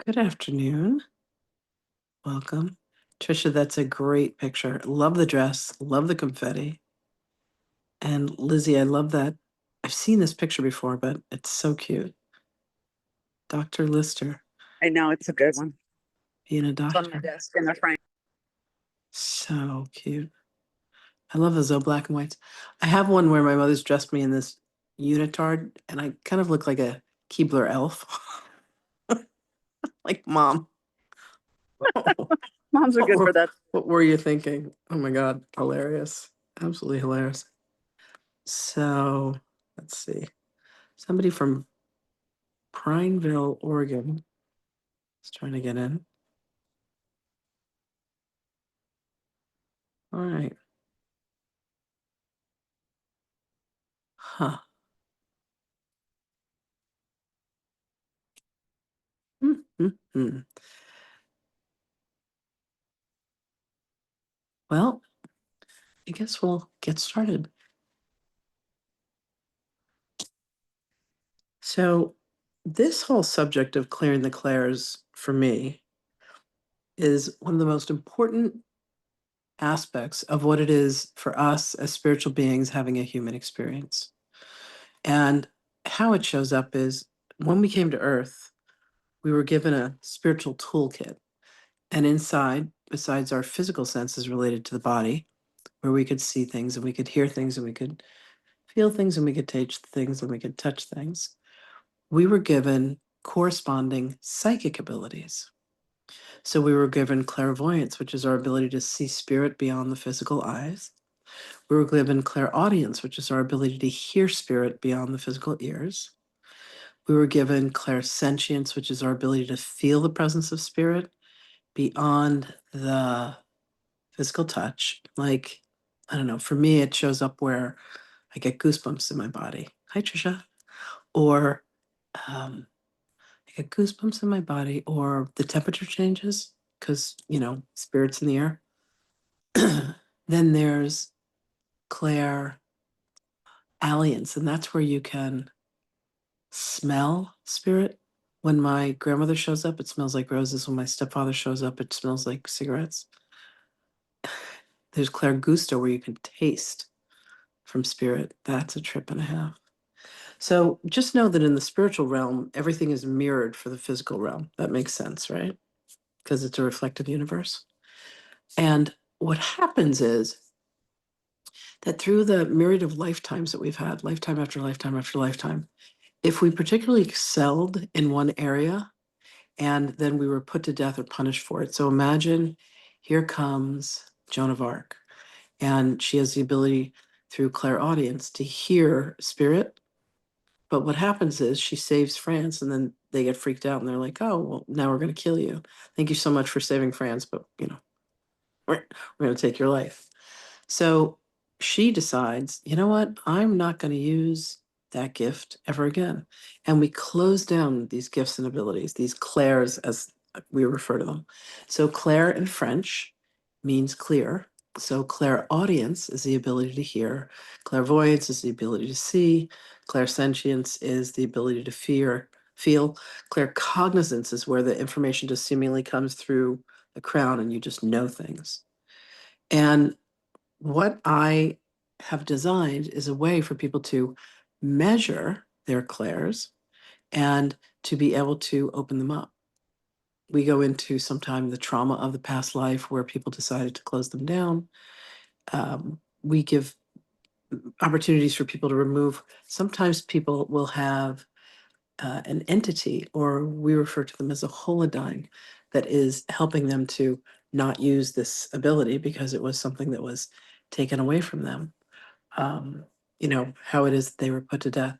Good afternoon. Welcome. Trisha, that's a great picture. Love the dress, love the confetti. And Lizzie, I love that. I've seen this picture before, but it's so cute. Dr. Lister I know it's a good one. being a It's on my doctor. desk in the frame. So cute. I love those old black and whites. I have one where my mother's dressed me in this unitard, and I kind of look like a Keebler elf. Like, Mom, Moms are what good were, for that. what were you thinking? Oh my God, hilarious. Absolutely hilarious. So let's see. Somebody from Prineville, Oregon is trying to get in. All right. Huh. Mm-hmm. Well, I guess we'll get started. So, this whole subject of clearing the clairs for me is one of the most important aspects of what it is for us as spiritual beings having a human experience. And how it shows up is when we came to Earth, we were given a spiritual toolkit. And inside, besides our physical senses related to the body, where we could see things and we could hear things and we could feel things and we could taste things and we could touch things, we were given corresponding psychic abilities. So we were given clairvoyance, which is our ability to see spirit beyond the physical eyes. We were given clairaudience, which is our ability to hear spirit beyond the physical ears. We were given clairsentience, which is our ability to feel the presence of spirit beyond the physical touch. Like, I don't know, for me, it shows up where I get goosebumps in my body. Hi, Trisha. Or I get goosebumps in my body, or the temperature changes because, spirits in the air. Then there's clair alliance, and that's where you can smell spirit. When my grandmother shows up, it smells like roses. When my stepfather shows up, it smells like cigarettes. There's clair gusto, where you can taste from spirit. That's a trip and a half. So just know that in the spiritual realm, everything is mirrored for the physical realm. That makes sense, right? Because it's a reflective universe. And what happens is that through the myriad of lifetimes that we've had, lifetime after lifetime after lifetime, if we particularly excelled in one area and then we were put to death or punished for it. So imagine here comes Joan of Arc, and she has the ability through clairaudience to hear spirit. But what happens is she saves France, and then they get freaked out and they're like, oh, well, now we're going to kill you. Thank you so much for saving France, but, we're going to take your life. So she decides, you know what? I'm not going to use that gift ever again. And we close down these gifts and abilities, these clairs, as we refer to them. So clair in French means clear. So clairaudience is the ability to hear. Clairvoyance is the ability to see. Clairsentience is the ability to feel. Claircognizance is where the information just seemingly comes through the crown and you just know things. And what I have designed is a way for people to measure their clairs and to be able to open them up. We go into sometime the trauma of the past life where people decided to close them down. We give opportunities for people to remove. Sometimes people will have an entity, or we refer to them as a holodyne, that is helping them to not use this ability because it was something that was taken away from them. um, how it is that they were put to death.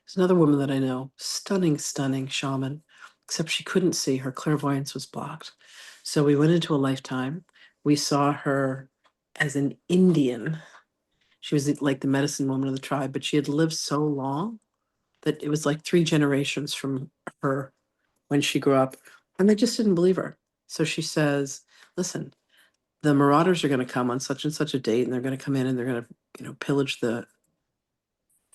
There's another woman that I know, stunning, stunning shaman, except she couldn't see. Her clairvoyance was blocked. So we went into a lifetime. We saw her as an Indian. She was like the medicine woman of the tribe, but she had lived so long that it was like 3 generations from her when she grew up. And they just didn't believe her. So she says, listen, the marauders are going to come on such and such a date, and they're going to come in and they're going to, pillage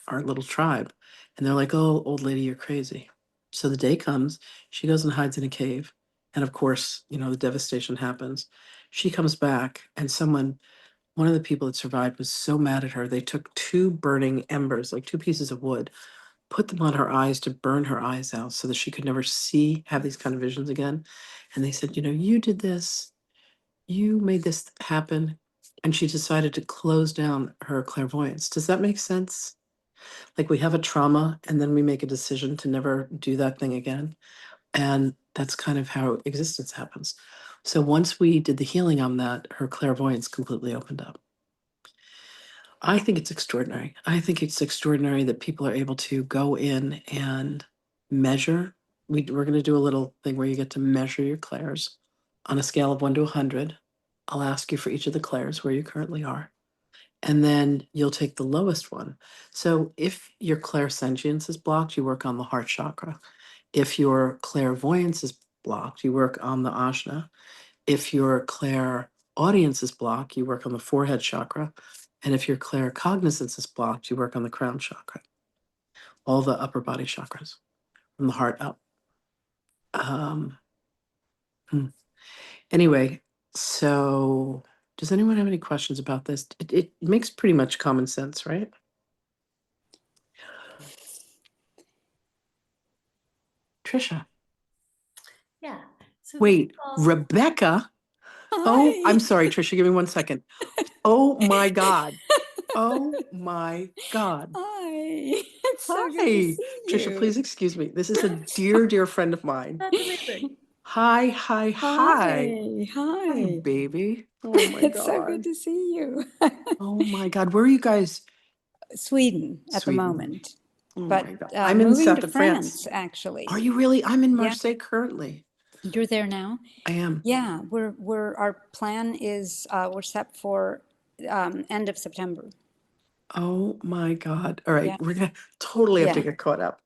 our little tribe. And they're like, oh, old lady, you're crazy. So the day comes, she goes and hides in a cave. And of course, the devastation happens. She comes back, and one of the people that survived was so mad at her. They took two burning embers, like two pieces of wood, put them on her eyes to burn her eyes out so that she could never have these kind of visions again. And they said, you did this, you made this happen. And she decided to close down her clairvoyance. Does that make sense? Like we have a trauma and then we make a decision to never do that thing again. And that's kind of how existence happens. So once we did the healing on that, her clairvoyance completely opened up. I think it's extraordinary. I think it's extraordinary that people are able to go in and measure. We're going to do a little thing where you get to measure your clairs on a scale of 1 to 100. I'll ask you for each of the clairs where you currently are. And then you'll take the lowest one. So if your clairsentience is blocked, you work on the heart chakra. If your clairvoyance is blocked, you work on the ajna. If your clairaudience is blocked, you work on the forehead chakra. And if your claircognizance is blocked, you work on the crown chakra. All the upper body chakras from the heart up. Um, hmm. Anyway, so does anyone have any questions about this? It makes pretty much common sense, right? Trisha. Yeah. So Wait, falls- Rebecca? Oh, I'm sorry, Trisha, give me 1 second. Oh my God. Oh my God. Hi. It's so good to Hi. see Trisha, you. please excuse me. This is a dear, dear friend of mine. That's amazing. Hi, hi, hi. Hi. Hi, Hi. baby. Oh my It's so good God. to see you. Oh my God. Where are you guys? Sweden at the Sweden. moment, Oh but my God. I'm in moving south to of France. France, actually. Are you really? I'm in Yeah. Marseille currently. You're there now? I am. Yeah, our plan is we're set for end of September. Oh my God. All right. Yeah. We're going to totally have to Yeah. get caught up.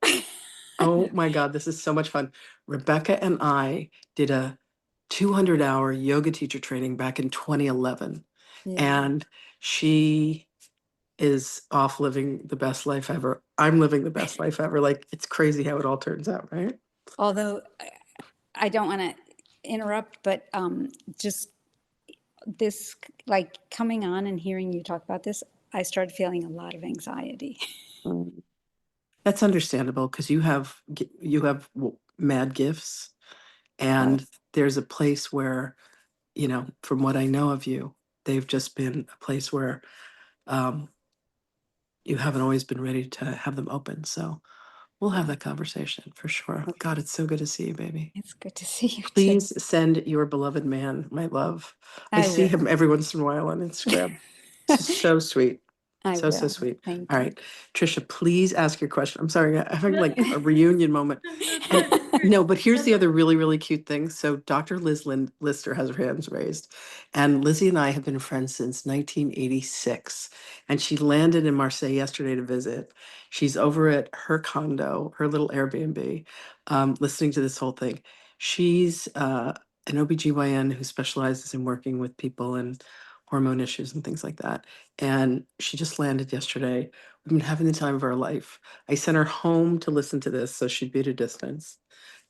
Oh my God. This is so much fun. Rebecca and I did a 200-hour yoga teacher training back in 2011. Yeah. And she is off living the best life ever. I'm living the best life ever. Like, it's crazy how it all turns out, right? Although I don't want to interrupt, but just this, like coming on and hearing you talk about this, I started feeling a lot of anxiety. That's understandable because you have mad gifts, and there's a place where, from what I know of you, they've just been a place where you haven't always been ready to have them open. So we'll have that conversation for sure. Okay. God, it's so good to see you, baby. It's good to see you too. Please send your beloved man my love. I see will. him every once in a while on Instagram. It's so sweet. I So will. sweet. Thank All you. right, Trisha, please ask your question. I'm sorry, I'm having like a reunion moment. And no, but here's the other really, really cute thing. So Dr. Lister has her hands raised. And Lizzie and I have been friends since 1986. And she landed in Marseille yesterday to visit. She's over at her condo, her little Airbnb, listening to this whole thing. She's an OBGYN who specializes in working with people and hormone issues and things like that. And she just landed yesterday. We've been having the time of our life. I sent her home to listen to this so she'd be at a distance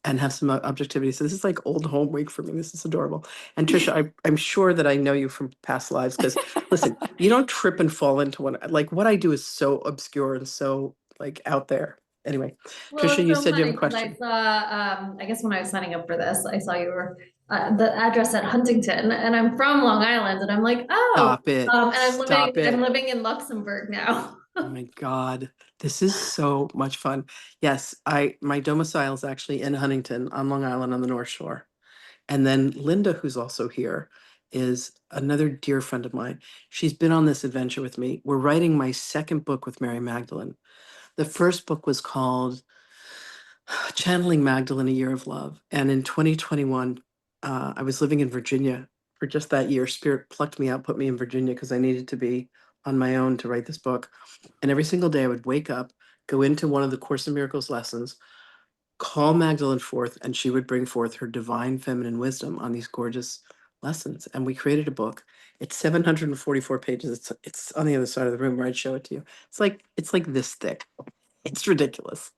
and have some objectivity. So this is like old home week for me. This is adorable. And Trisha, I'm sure that I know you from past lives because listen, you don't trip and fall into one. Like what I do is so obscure and so like out there. Anyway, Well, Trisha, it's you so said you have a funny 'cause question. I saw, I guess when I was signing up for this, I saw you were the address at Huntington, and I'm from Long Island, and I'm like, oh, Stop it. and I'm Stop it. living in Luxembourg now. Oh my God, this is so much fun. Yes, my domicile is actually in Huntington on Long Island on the North Shore. And then Linda, who's also here, is another dear friend of mine. She's been on this adventure with me. We're writing my second book with Mary Magdalene. The first book was called Channeling Magdalene, A Year of Love. And in 2021, I was living in Virginia for just that year. Spirit plucked me out, put me in Virginia because I needed to be on my own to write this book. And every single day I would wake up, go into one of the Course in Miracles lessons, call Magdalene forth, and she would bring forth her divine feminine wisdom on these gorgeous lessons. And we created a book. It's 744 pages. It's on the other side of the room where I'd show it to you. It's like this thick. It's ridiculous.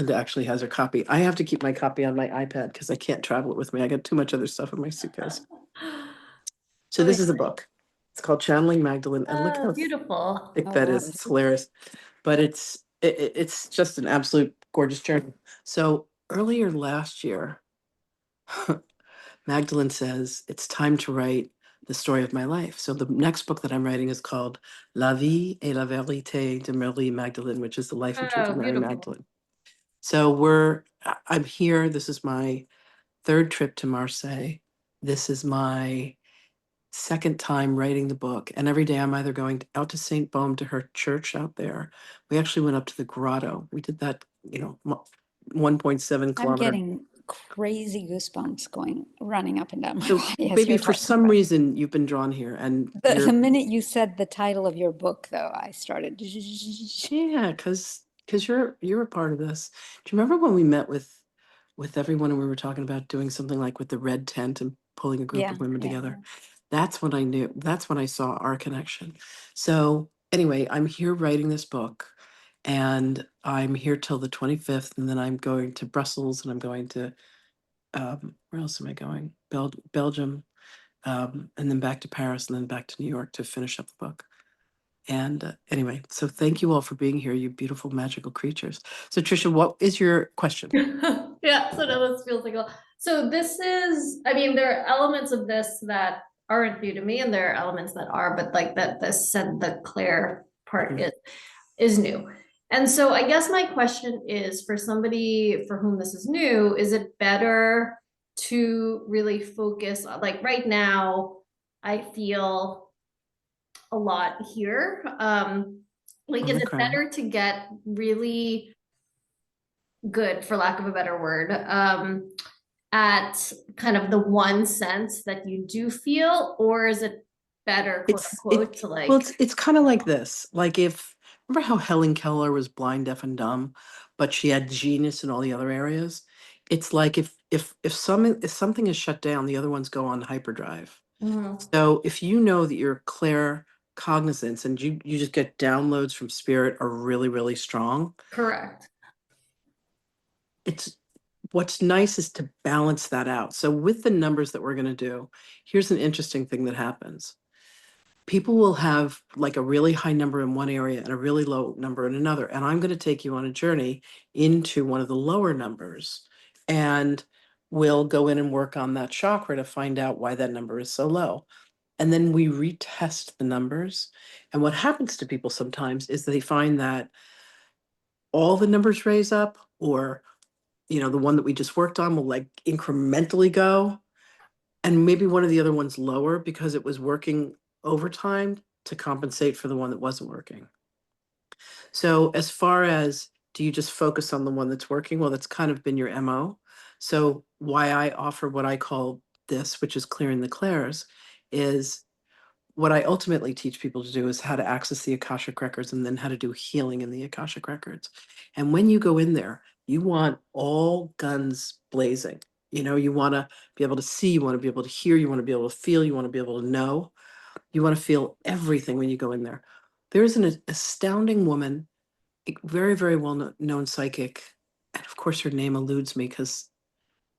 Linda actually has her copy. I have to keep my copy on my iPad because I can't travel it with me. I got too much other stuff in my suitcase. So this Okay. is a book. It's called Channeling Magdalene, and look how Beautiful. thick Oh, that wow. is. It's hilarious, but it's just an absolute gorgeous journey. So earlier last year, Magdalene says it's time to write the story of my life. So the next book that I'm writing is called La vie et la vérité de Marie Magdalene, which is the life and truth Oh, of Mary beautiful. Magdalene. So I'm here. This is my third trip to Marseille. This is my second time writing the book. And every day I'm either going out to St. Baume to her church out there. We actually went up to the grotto. We did that, 1.7 I'm kilometer. getting crazy goosebumps running up and down my So body as maybe you're for talking some about it. reason you've been drawn here and The minute you said the title of your book, though, I started. yeah, because you're a part of this. Do you remember when we met with everyone and we were talking about doing something like with the red tent and pulling a group Yeah, of women yeah. together? That's when I knew, that's when I saw our connection. So anyway, I'm here writing this book and I'm here till the 25th, and then I'm going to Brussels and I'm going to where else am I going? Belgium, and then back to Paris and then back to New York to finish up the book. And anyway, so thank you all for being here, you beautiful magical creatures. So Trisha, what is your question? Yeah, so now this feels like so this is, I mean, there are elements of this that aren't new to me and there are elements that are, but like that this said the Claire part Mhm. is new. And so I guess my question is for somebody for whom this is new, is it better to really focus on, like right now, I feel a lot here. Like, is it Okay. better to get really good, for lack of a better word, at kind of the one sense that you do feel, or is it better, quote unquote, to Well, like, it's kind of like this. Like if remember how Helen Keller was blind, deaf, and dumb, but she had genius in all the other areas. It's like if something is shut down, the other ones go on hyperdrive. Mhm, So if you know that your clair cognizance and you just get downloads from spirit are really, really strong, correct. it's what's nice is to balance that out. So with the numbers that we're going to do, here's an interesting thing that happens. People will have like a really high number in one area and a really low number in another. And I'm going to take you on a journey into one of the lower numbers, and we'll go in and work on that chakra to find out why that number is so low. And then we retest the numbers. And what happens to people sometimes is they find that all the numbers raise up, or the one that we just worked on will like incrementally go, and maybe one of the other ones lower because it was working overtime to compensate for the one that wasn't working. So as far as, do you just focus on the one that's working? Well, that's kind of been your MO. So why I offer what I call this, which is clearing the clairs, is what I ultimately teach people to do is how to access the Akashic records and then how to do healing in the Akashic records. And when you go in there, you want all guns blazing. You want to be able to see, you want to be able to hear, you want to be able to feel, you want to be able to know, you want to feel everything when you go in there. There's an astounding woman, a very, very well known psychic. And of course, her name eludes me because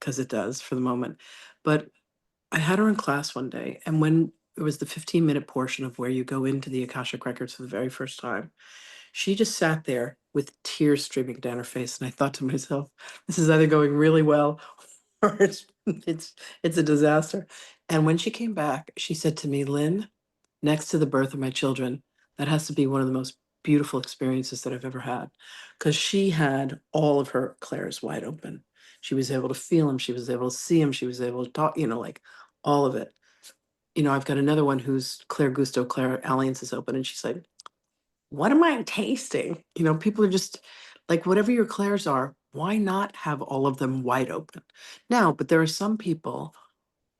it does for the moment. But I had her in class one day, and when it was the 15-minute portion of where you go into the Akashic records for the very first time, she just sat there with tears streaming down her face. And I thought to myself, this is either going really well or it's a disaster. And when she came back, she said to me, Lynn, next to the birth of my children, that has to be one of the most beautiful experiences that I've ever had. Because she had all of her clairs wide open. She was able to feel them, she was able to see them, she was able to talk, like all of it. I've got another one who's Claire Gusto, Claire Alliance is open, and she's like, what am I tasting? People are just like, whatever your clairs are, why not have all of them wide open? Now, but there are some people,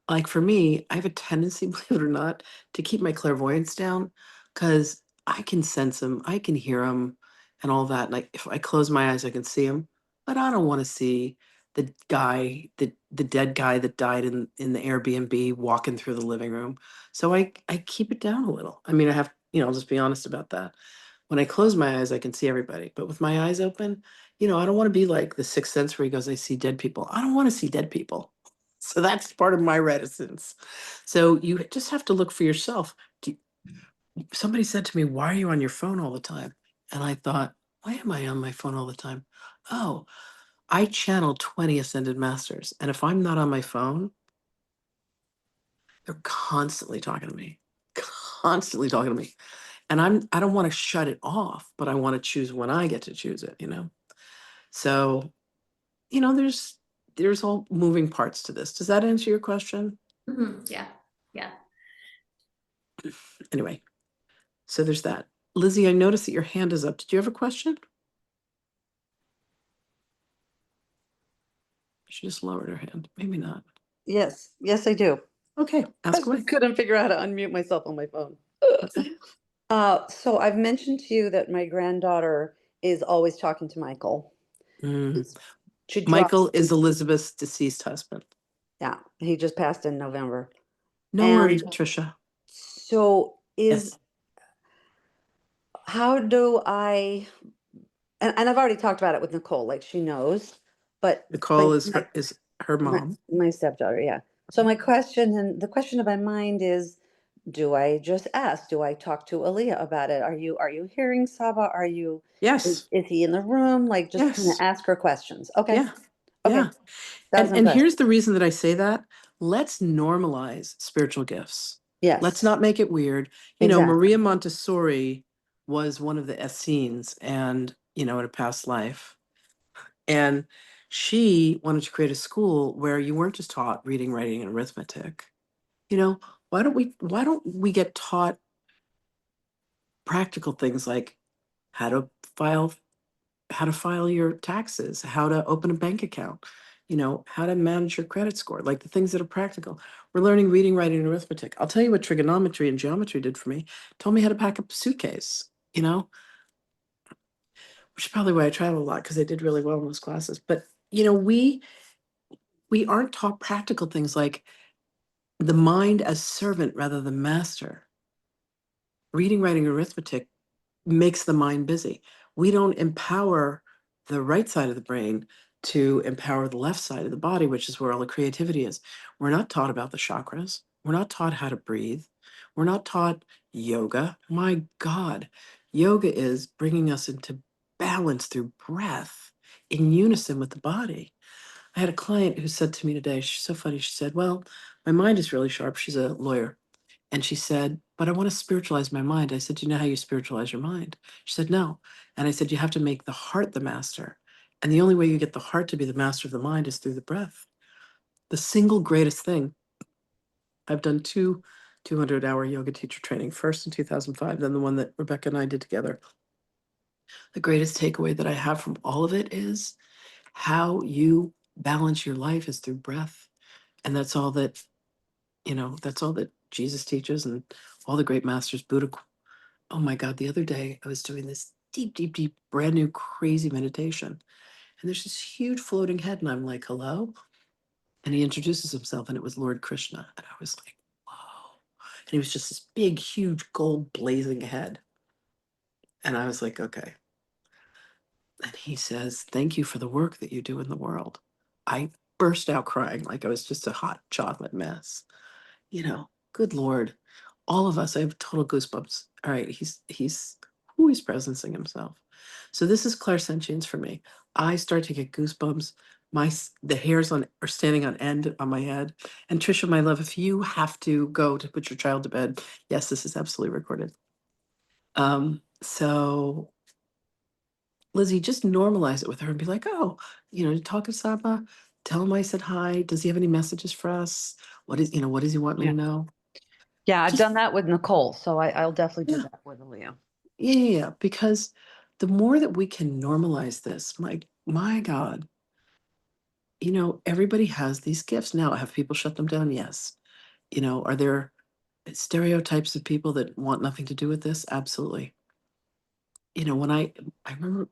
like for me, I have a tendency, believe it or not, to keep my clairvoyance down because I can sense them, I can hear them, and all that. Like if I close my eyes, I can see them, but I don't want to see the dead guy that died in the Airbnb walking through the living room. So I keep it down a little. I mean, I'll just be honest about that. When I close my eyes, I can see everybody, but with my eyes open, you know, I don't want to be like the Sixth Sense where he goes, I see dead people. I don't want to see dead people. So that's part of my reticence. So you just have to look for yourself. Somebody said to me, why are you on your phone all the time? And I thought, why am I on my phone all the time? Oh, I channel 20 ascended masters. And if I'm not on my phone, they're constantly talking to me, constantly talking to me. And I don't want to shut it off, but I want to choose when I get to choose it, you know? So, you know, there's all moving parts to this. Does that answer your question? Yeah. Yeah. Anyway, so there's that. Lizzie, I noticed that your hand is up. Did you have a question? She just lowered her hand. Maybe not. Yes, yes, I do. Okay, ask I away. couldn't figure out how to unmute myself on my phone. Okay. So I've mentioned to you that my granddaughter is always talking to Michael. Mm. She drops, Michael is Elizabeth's deceased husband. yeah, he just passed in November. No And worries, Trisha. so Yes. how do I, and I've already talked about it with Nicole, like she knows, but Nicole is her my, mom. my stepdaughter, yeah. So my question, and the question of my mind is, do I just ask? Do I talk to Aaliyah about it? Are you hearing Saba? Yes. Is he in the room? Like just kind of Yes. ask her questions. Okay. Yeah. Okay. Yeah. That was my And question. here's the reason that I say that. Let's normalize spiritual gifts. Let's Yes, not make it weird. You know, exactly. Maria Montessori was one of the Essenes and, you know, in a past life. And she wanted to create a school where you weren't just taught reading, writing, and arithmetic. You know, why don't we get taught practical things like how to file how to file your taxes, how to open a bank account, you know, how to manage your credit score, like the things that are practical. We're learning reading, writing, and arithmetic. I'll tell you what trigonometry and geometry did for me. Told me how to pack up a suitcase, you know, which is probably why I travel a lot because I did really well in those classes. But you know, we aren't taught practical things like the mind as servant rather than master. Reading, writing, arithmetic makes the mind busy. We don't empower the right side of the brain to empower the left side of the body, which is where all the creativity is. We're not taught about the chakras. We're not taught how to breathe. We're not taught yoga. My God, yoga is bringing us into balance through breath in unison with the body. I had a client who said to me today, she's so funny. She said, well, my mind is really sharp. She's a lawyer. And she said, but I want to spiritualize my mind. I said, do you know how you spiritualize your mind? She said, no. And I said, you have to make the heart the master. And the only way you get the heart to be the master of the mind is through the breath. The single greatest thing, I've done two 200-hour yoga teacher training, first in 2005, then the one that Rebecca and I did together. The greatest takeaway that I have from all of it is how you balance your life is through breath. And that's all that, you know, that's all that Jesus teaches and all the great masters, Buddha. Oh my God, the other day I was doing this deep, deep, deep, brand new, crazy meditation. And there's this huge floating head, and I'm like, hello? And he introduces himself, and it was Lord Krishna. And I was like, whoa. And he was just this big, huge, gold blazing head. And I was like, okay. And he says, thank you for the work that you do in the world. I burst out crying like I was just a hot chocolate mess. You know, good Lord. All of us, I have total goosebumps. All right, he's who he's presencing himself. So this is clairsentience for me. I start to get goosebumps. The hairs are standing on end on my head. And Trisha, my love, if you have to go to put your child to bed, yes, this is absolutely recorded. So Lizzie, just normalize it with her and be like, oh, you know, talk to Saba, tell him I said hi. Does he have any messages for us? What does he want me to know? Yeah, I've Just done that with Nicole, so I'll definitely do yeah. that with Aaliyah. Yeah, because the more that we can normalize this, my God, you know, everybody has these gifts. Now, have people shut them down? Yes. You know, are there stereotypes of people that want nothing to do with this? Absolutely. You know, when I remember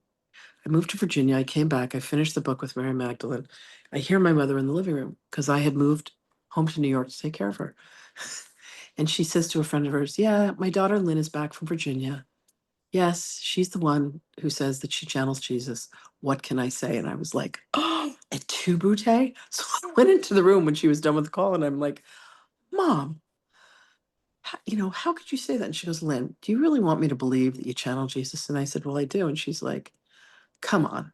I moved to Virginia, I came back, I finished the book with Mary Magdalene. I hear my mother in the living room because I had moved home to New York to take care of her. And she says to a friend of hers, yeah, my daughter Lynn is back from Virginia. yes, she's the one who says that she channels Jesus. What can I say? And I was like, oh, et tu, Brute? So I went into the room when she was done with the call, and I'm like, Mom, how could you say that? And she goes, Lynn, do you really want me to believe that you channel Jesus? And I said, well, I do. And she's like, come on.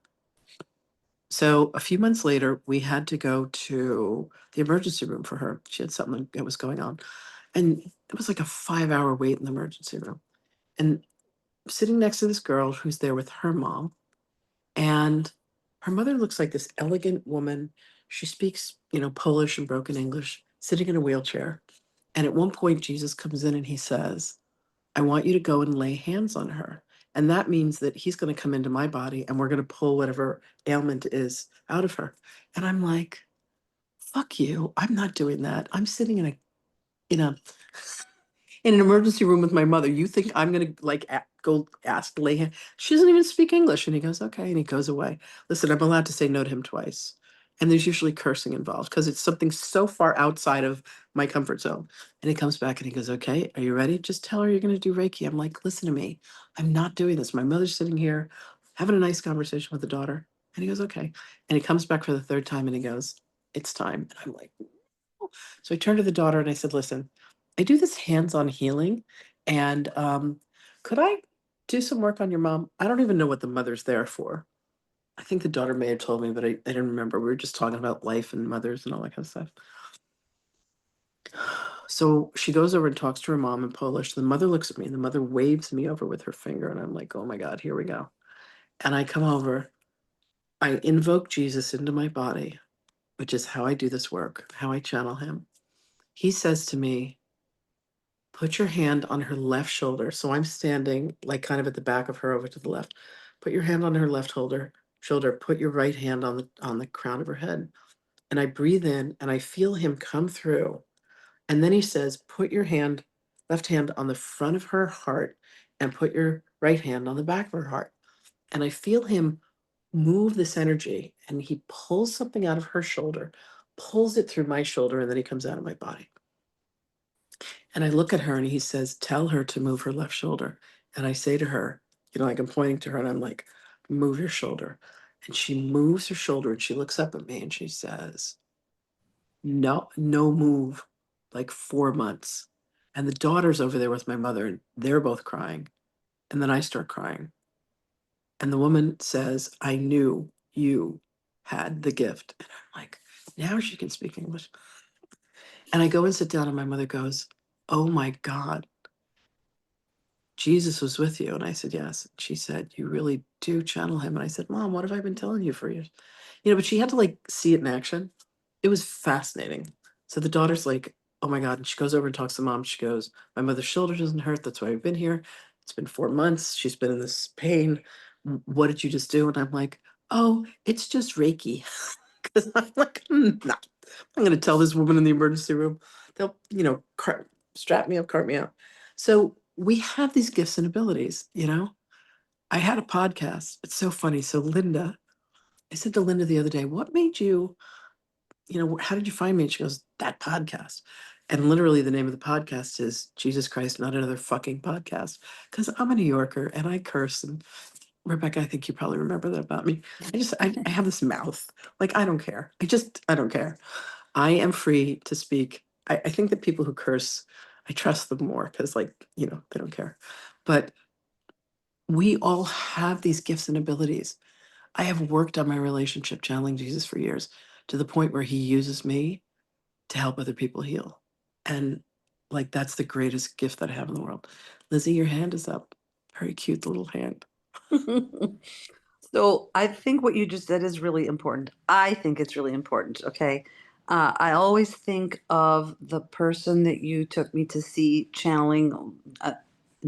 So a few months later, we had to go to the emergency room for her. She had something that was going on. And it was like a 5-hour wait in the emergency room. And sitting next to this girl who's there with her mom. And her mother looks like this elegant woman. She speaks, Polish and broken English, sitting in a wheelchair. And at one point, Jesus comes in and he says, I want you to go and lay hands on her. And that means that he's going to come into my body and we're going to pull whatever ailment is out of her. And I'm like, fuck you. I'm not doing that. I'm sitting in a in an emergency room with my mother. You think I'm gonna go ask lay hand? She doesn't even speak English. And he goes, okay, and he goes away. Listen, I'm allowed to say no to him twice. And there's usually cursing involved because it's something so far outside of my comfort zone. And he comes back and he goes, okay, are you ready? Just tell her you're gonna do Reiki. I'm like, listen to me. I'm not doing this. My mother's sitting here having a nice conversation with the daughter. And he goes, okay. And he comes back for the third time and he goes, it's time. And I'm like, so I turned to the daughter and I said, listen, I do this hands-on healing, and could I do some work on your mom? I don't even know what the mother's there for. I think the daughter may have told me, but I didn't remember. We were just talking about life and mothers and all that kind of stuff. So she goes over and talks to her mom in Polish. The mother looks at me and the mother waves me over with her finger. And I'm like, oh my God, here we go. And I come over, I invoke Jesus into my body, which is how I do this work, how I channel him. He says to me, put your hand on her left shoulder. So I'm standing like kind of at the back of her over to the left. Put your hand on her left shoulder. Put your right hand on the crown of her head. And I breathe in and I feel him come through. And then he says, put your left hand on the front of her heart and put your right hand on the back of her heart. And I feel him move this energy and he pulls something out of her shoulder, pulls it through my shoulder, and then he comes out of my body. And I look at her and he says, tell her to move her left shoulder. And I say to her, like I'm pointing to her and I'm like, move your shoulder. And she moves her shoulder and she looks up at me and she says, no, no move, like 4 months. And the daughter's over there with my mother and they're both crying. And then I start crying. And the woman says, I knew you had the gift. And I'm like, now she can speak English. And I go and sit down and my mother goes, oh my God, Jesus was with you. And I said, yes. She said, you really do channel him. And I said, Mom, what have I been telling you for years? But she had to see it in action. It was fascinating. So the daughter's like, oh my God. And she goes over and talks to mom. She goes, my mother's shoulder doesn't hurt. That's why I've been here. It's been 4 months. She's been in this pain. What did you just do? And I'm like, oh, it's just Reiki. Because I'm like, not. I'm going to tell this woman in the emergency room. They'll, strap me up, cart me out. So we have these gifts and abilities. I had a podcast. It's so funny. So I said to Linda the other day, what made you, how did you find me? And she goes, that podcast. And literally the name of the podcast is Jesus Christ, Not Another Fucking Podcast. Because I'm a New Yorker and I curse. And Rebecca, I think you probably remember that about me. I have this mouth. Like, I don't care. I don't care. I am free to speak. I think that people who curse, I trust them more because, they don't care. But we all have these gifts and abilities. I have worked on my relationship channeling Jesus for years to the point where he uses me to help other people heal. And that's the greatest gift that I have in the world. Lizzie, your hand is up. Very cute little hand. So I think what you just said is really important. I think it's really important. Okay. I always think of the person that you took me to see channeling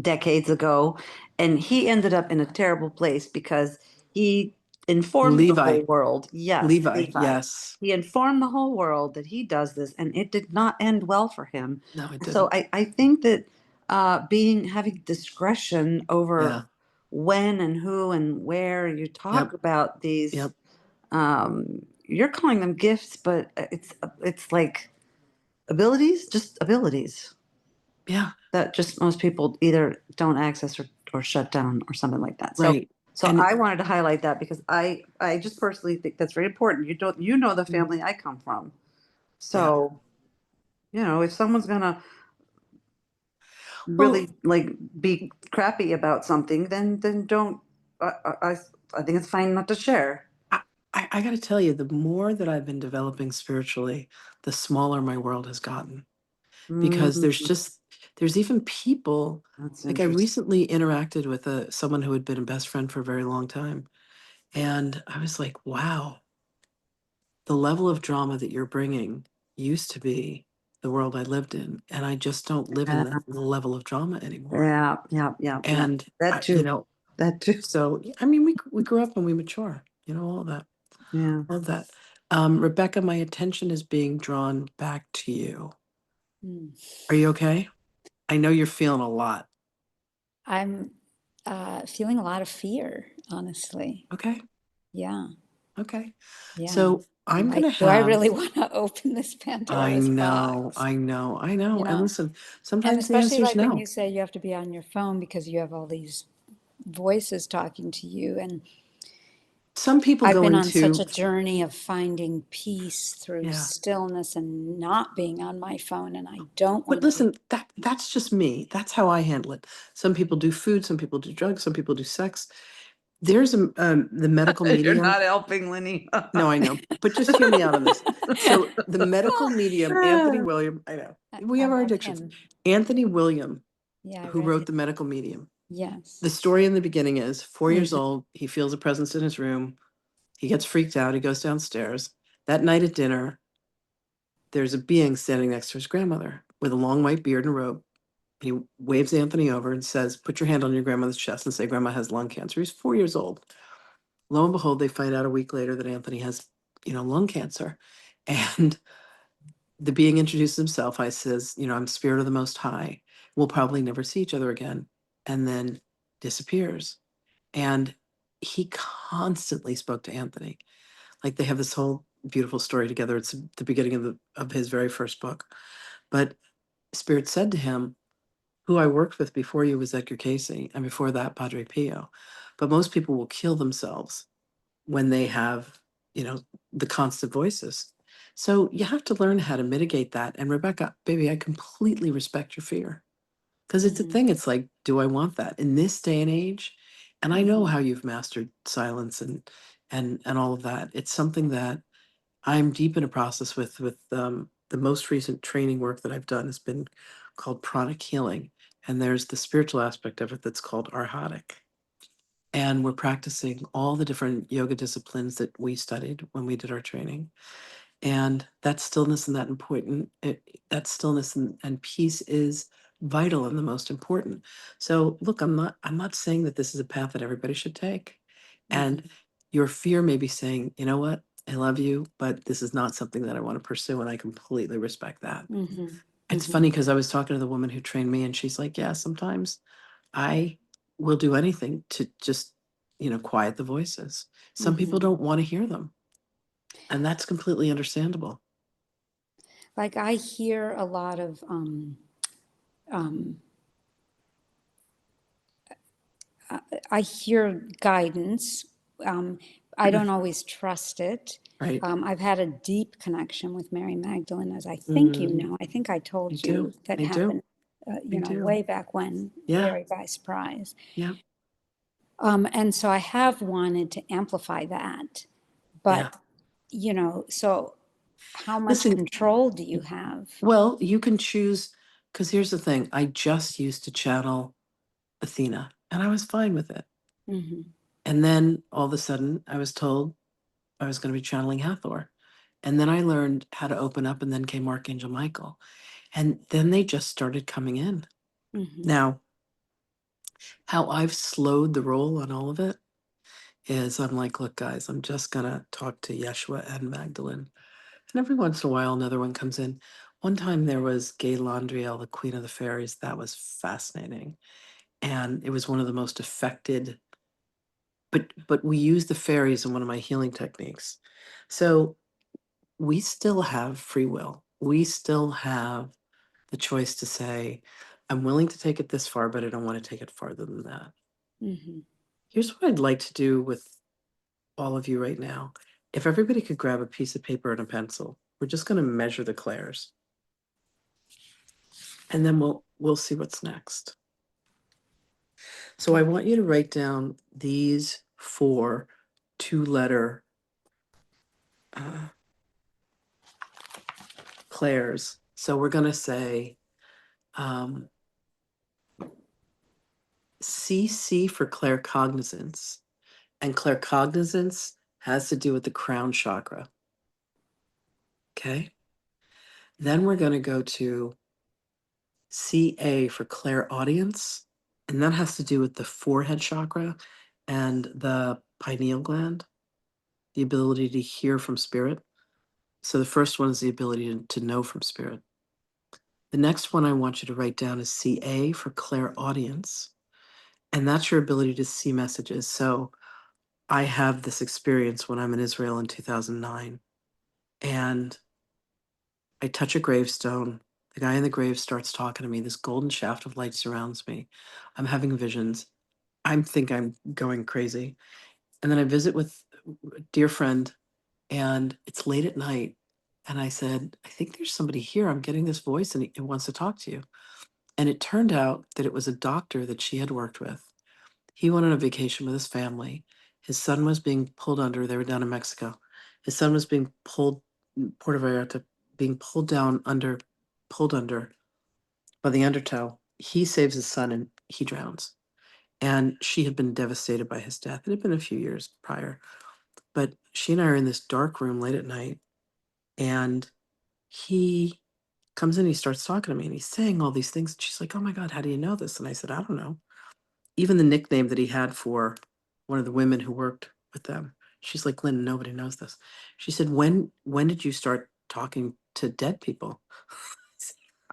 decades ago, and he ended up in a terrible place because he informed the Levi. whole world. Yes, Levi, Levi. yes. He informed the whole world that he does this, and it did not end well for him. No, it So didn't. I think that having discretion over Yeah. when and who and where you talk Yep. about these, Yep. you're calling them gifts, but it's like abilities, just abilities Yeah. that just most people either don't access or or shut down or something like that. So Right. so And I wanted to highlight that because I just personally think that's very important. You know the Mm. family I come from. yeah. So, if someone's gonna Well, really like be crappy about something, then don't. I think it's fine not to share. I got to tell you, the more that I've been developing spiritually, the smaller my world has gotten. Because Mm, there's even people, that's like I interesting. recently interacted with someone who had been a best friend for a very long time. And I was like, wow, the level of drama that you're bringing used to be the world I lived in. And I just don't live in Yeah, that level of drama anymore. yeah, yeah, yeah, yeah. And That I, you too. know, That too. so I mean, we grew up and we mature, all of that, Yeah. all of that. Rebecca, my attention is being drawn back to you. Mm. Are you okay? I know you're feeling a lot. I'm feeling a lot of fear, honestly. Okay. Yeah, Okay. yeah. So I'm I'm going like, to do I have, really want to open this I Pandora's know, box? I know, I know. You And know, listen, and sometimes the especially answer is like when no. you say you have to be on your phone because you have all these voices talking to you. And Some people I've go been on such into, a journey of finding peace through yeah. stillness and not being on my phone. And I don't But want to be. listen, that's just me. That's how I handle it. Some people do food, some people do drugs, some people do sex. There's the medical You're medium. not helping, Lenny. No, I know, but just hear me out on this. So the medical medium, Anthony William, I know we I have our love addictions. him. Anthony William, Yeah, I who read wrote it. the medical medium. Yes. The story in the beginning is 4 years Mhm. old. He feels a presence in his room. He gets freaked out. He goes downstairs. That night at dinner, there's a being standing next to his grandmother with a long white beard and robe. He waves Anthony over and says, "Put your hand on your grandmother's chest and say Grandma has lung cancer." He's 4 years old. Lo and behold, they find out a week later that Anthony has, lung cancer. And the being introduces himself. I says, I'm spirit of the Most High. We'll probably never see each other again. And then disappears. And he constantly spoke to Anthony. Like they have this whole beautiful story together. It's the beginning of his very first book. But Spirit said to him, "Who I worked with before you was Edgar Casey, and before that Padre Pio. But most people will kill themselves when they have, the constant voices. So you have to learn how to mitigate that. And Rebecca, baby, I completely respect your fear. Because it's a Mhm. thing. It's like, do I want that in this day and age? And I know Mhm. how you've mastered silence and all of that. It's something that I'm deep in a process with the most recent training work that I've done has been called pranic healing. And there's the spiritual aspect of it that's called arhatic. And we're practicing all the different yoga disciplines that we studied when we did our training. And that stillness and that stillness and peace is vital and the most important. So look, I'm not saying that this is a path that everybody should take. And Mhm. your fear may be saying, you know what, I love you, but this is not something that I want to pursue. And I completely respect that. Mhm. It's Mhm. funny because I was talking to the woman who trained me, and she's like, yeah, sometimes I will do anything to just, quiet the voices. Some people Mhm. don't want to hear them, and that's completely understandable. Like I hear a lot of um, I hear guidance. Um, I don't always trust it. Right. I've had a deep connection with Mary Magdalene, as I think you Mm, know. I think I I told do. you that I do. happened, I do. way back when, Yeah. very by surprise. Yeah. And so I have wanted to amplify that, Yeah. but so how much Listen, control do you have? well, you can choose, because here's the thing. I just used to channel Athena, and I was fine with it. Hmm. And then all of a sudden, I was told I was going to be channeling Hathor. And then I learned how to open up, and then came Archangel Michael. And then they just started coming in. Hmm. Now, how I've slowed the roll on all of it is I'm like, look, guys, I'm just going to talk to Yeshua and Magdalene. And every once in a while, another one comes in. One time there was Gay Landriel, the Queen of the Fairies. That was fascinating. And it was one of the most affected, but we use the fairies in one of my healing techniques. So we still have free will. We still have the choice to say, I'm willing to take it this far, but I don't want to take it farther than that. Mhm. Here's what I'd like to do with all of you right now. If everybody could grab a piece of paper and a pencil, we're just going to measure the clairs. And then we'll see what's next. So I want you to write down these 4 2-letter clairs. So we're going to say CC for claircognizance. And claircognizance has to do with the crown chakra. Okay. Then we're going to go to CA for clairaudience. And that has to do with the forehead chakra and the pineal gland, the ability to hear from spirit. So the first one is the ability to know from spirit. The next one I want you to write down is CA for clairaudience. And that's your ability to see messages. So I have this experience when I'm in Israel in 2009. And I touch a gravestone. The guy in the grave starts talking to me. This golden shaft of light surrounds me. I'm having visions. I think I'm going crazy. And then I visit with a dear friend, and it's late at night. And I said, I think there's somebody here. I'm getting this voice, and it wants to talk to you. And it turned out that it was a doctor that she had worked with. He went on a vacation with his family. His son was being pulled under. They were down in Mexico. His son was being pulled, Puerto Vallarta, being pulled under by the undertow. He saves his son and he drowns. And she had been devastated by his death. It had been a few years prior. But she and I are in this dark room late at night. And he comes in, he starts talking to me, and he's saying all these things. And she's like, oh my God, how do you know this? And I said, I don't know. Even the nickname that he had for one of the women who worked with them. She's like, Lynn, nobody knows this. She said, when did you start talking to dead people?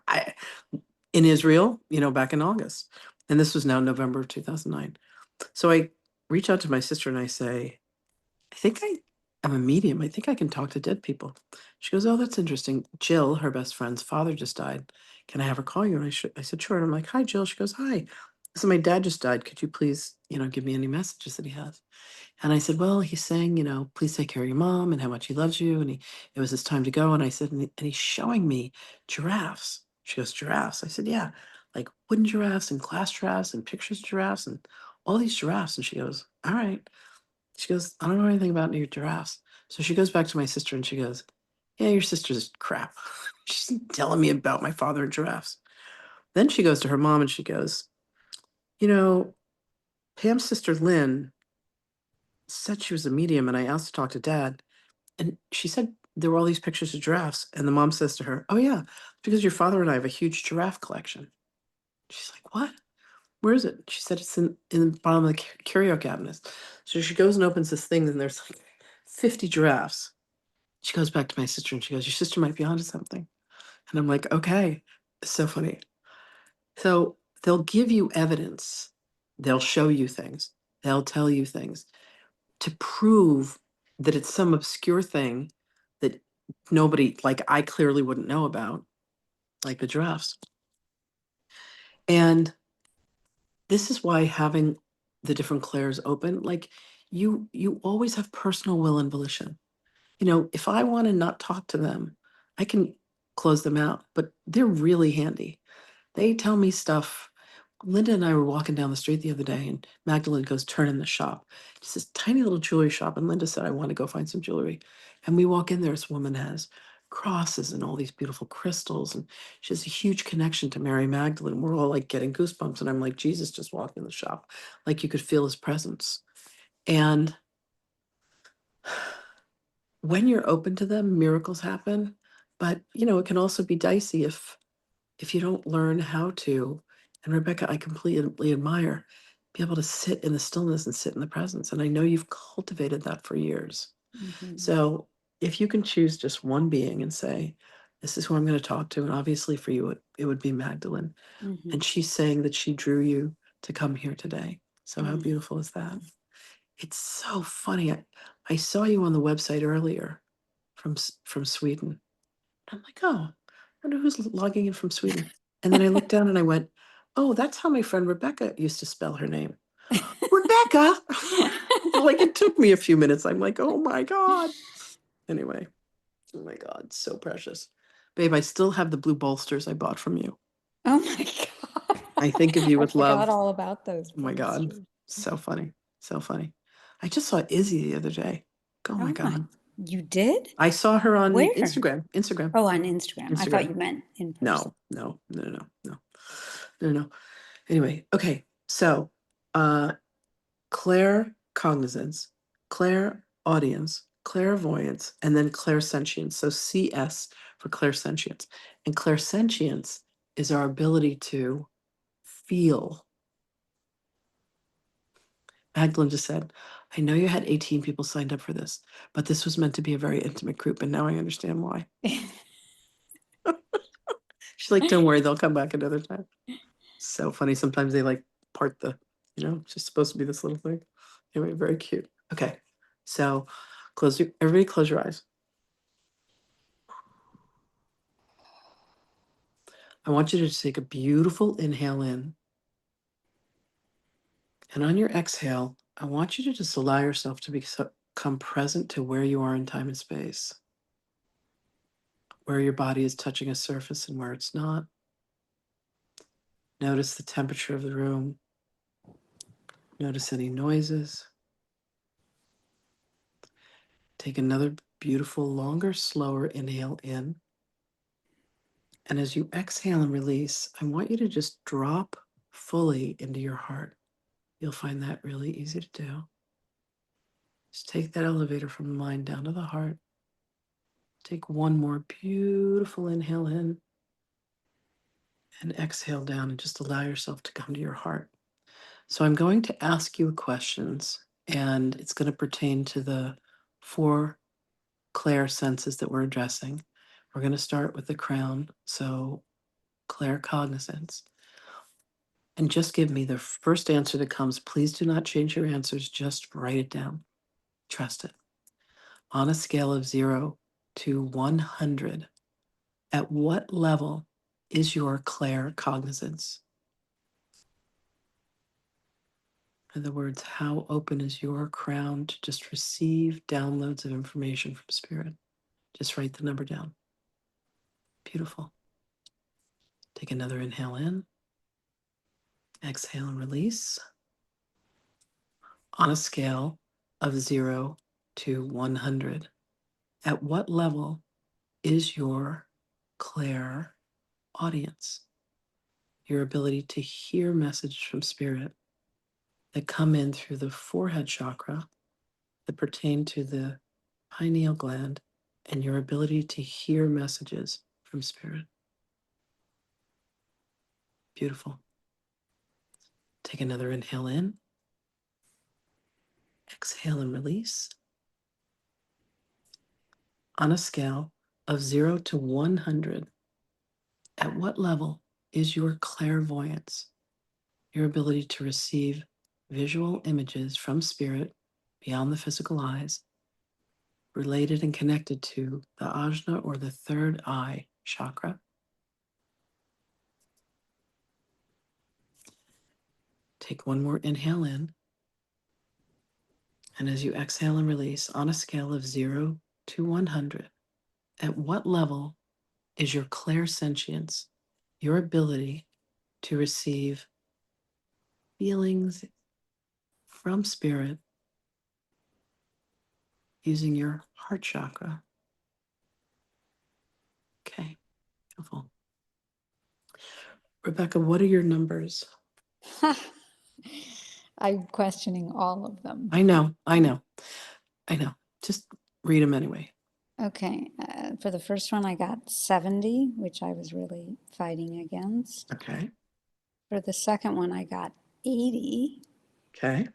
I in Israel, back in August. And this was now November of 2009. So I reach out to my sister and I say, I think I'm a medium. I think I can talk to dead people. She goes, oh, that's interesting. Jill, her best friend's father just died. Can I have her call you? And I said, sure. And I'm like, hi, Jill. She goes, hi. So my dad just died. Could you please, give me any messages that he has? And I said, well, he's saying, please take care of your mom and how much he loves you. And it was his time to go. And I said, and he's showing me giraffes. She goes, giraffes. I said, yeah, like wooden giraffes and glass giraffes and pictures of giraffes and all these giraffes. And she goes, all right. She goes, I don't know anything about your giraffes. So she goes back to my sister and she goes, yeah, your sister's crap. She's telling me about my father and giraffes. Then she goes to her mom and she goes, you know, Pam's sister Lynn said she was a medium and I asked to talk to dad. And she said there were all these pictures of giraffes. And the mom says to her, oh, yeah, because your father and I have a huge giraffe collection. She's like, what? Where is it? She said it's in the bottom of the curio cabinet. So she goes and opens this thing and there's like 50 giraffes. She goes back to my sister and she goes, your sister might be onto something. And I'm like, okay, it's so funny. So they'll give you evidence. They'll show you things. They'll tell you things to prove that it's some obscure thing that nobody, like I clearly wouldn't know about, like the giraffes. And this is why having the different clairs open, like you always have personal will and volition. If I want to not talk to them, I can close them out, but they're really handy. They tell me stuff. Linda and I were walking down the street the other day, and Magdalene goes, turn in the shop. It's this tiny little jewelry shop. And Linda said, I want to go find some jewelry. And we walk in there, this woman has crosses and all these beautiful crystals. And she has a huge connection to Mary Magdalene. We're all like getting goosebumps. And I'm like, Jesus just walked in the shop. Like you could feel his presence. And when you're open to them, miracles happen. But, it can also be dicey if you don't learn how to. And Rebecca, I completely admire be able to sit in the stillness and sit in the presence. And I know you've cultivated that for years. Mhm. So if you can choose just one being and say, this is who I'm going to talk to. And obviously for you, it would be Magdalene. Mhm. And she's saying that she drew you to come here today. So how Mhm. beautiful is that? It's so funny. I saw you on the website earlier from Sweden. I'm like, oh, I wonder who's logging in from Sweden. And then I looked down and I went, oh, that's how my friend Rebecca used to spell her name. Rebecca. Like it took me a few minutes. I'm like, oh my God. Anyway, oh my God, so precious. Babe, I still have the blue bolsters I bought from you. Oh my God. I think of you I with love. forgot all about those. Oh my God. posters. So funny. So funny. I just saw Izzy the other day. Oh my God. You did? I saw her on Where? Instagram. Instagram. Oh, on Instagram. I thought Instagram. you meant in person. No, no, no, no, no, no, no. Anyway, okay. So clair cognizance, clair audience, clairvoyance, and then clairsentience. So CS for clairsentience. And clairsentience is our ability to feel. Magdalene just said, I know you had 18 people signed up for this, but this was meant to be a very intimate group, and now I understand why. She's like, don't worry, they'll come back another time. So funny. Sometimes they like part the, it's just supposed to be this little thing. Anyway, very cute. Okay. So everybody close your eyes. I want you to take a beautiful inhale in. And on your exhale, I want you to just allow yourself to become present to where you are in time and space, where your body is touching a surface and where it's not. Notice the temperature of the room. Notice any noises. Take another beautiful, longer, slower inhale in. And as you exhale and release, I want you to just drop fully into your heart. You'll find that really easy to do. Just take that elevator from the mind down to the heart. Take one more beautiful inhale in and exhale down, and just allow yourself to come to your heart. So I'm going to ask you questions, and it's going to pertain to the 4 clair senses that we're addressing. We're going to start with the crown, so claircognizance. And just give me the first answer that comes. Please do not change your answers. Just write it down. Trust it. On a scale of 0 to 100, at what level is your claircognizance? In other words, how open is your crown to just receive downloads of information from spirit? Just write the number down. Beautiful. Take another inhale in. Exhale and release. On a scale of 0 to 100, at what level is your clair audience? Your ability to hear messages from spirit that come in through the forehead chakra that pertain to the pineal gland, and your ability to hear messages from spirit. Beautiful. Take another inhale in. Exhale and release. On a scale of 0 to 100, at what level is your clairvoyance? Your ability to receive visual images from spirit beyond the physical eyes, related and connected to the ajna or the third eye chakra. Take one more inhale in. And as you exhale and release, on a scale of 0 to 100, at what level is your clairsentience, your ability to receive feelings from spirit using your heart chakra? Okay, beautiful. Rebecca, what are your numbers? I'm questioning all of them. I know. Just read them anyway. Okay, for the first one, I got 70, which I was really fighting against. Okay. For the second one, I got 80. Okay.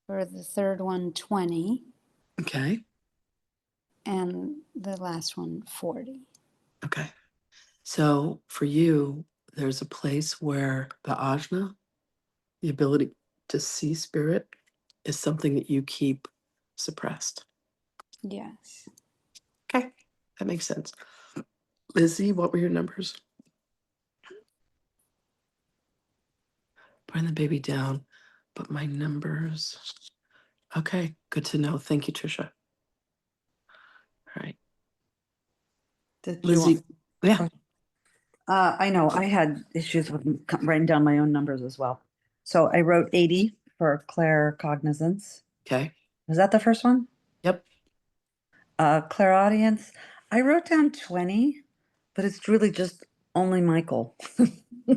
For the third one, 20. Okay. And the last one, 40. Okay. So for you, there's a place where the ajna, the ability to see spirit, is something that you keep suppressed. Yes. Okay. That makes sense. Lizzie, what were your numbers? Bring the baby down, but my numbers. Okay, good to know. Thank you, Trisha. All right. Did you want? Lizzie, yeah, I know I had issues with writing down my own numbers as well. So I wrote 80 for claircognizance. okay. Was that the first one? Yep. Clairaudience. I wrote down 20, but it's really just only Michael. So I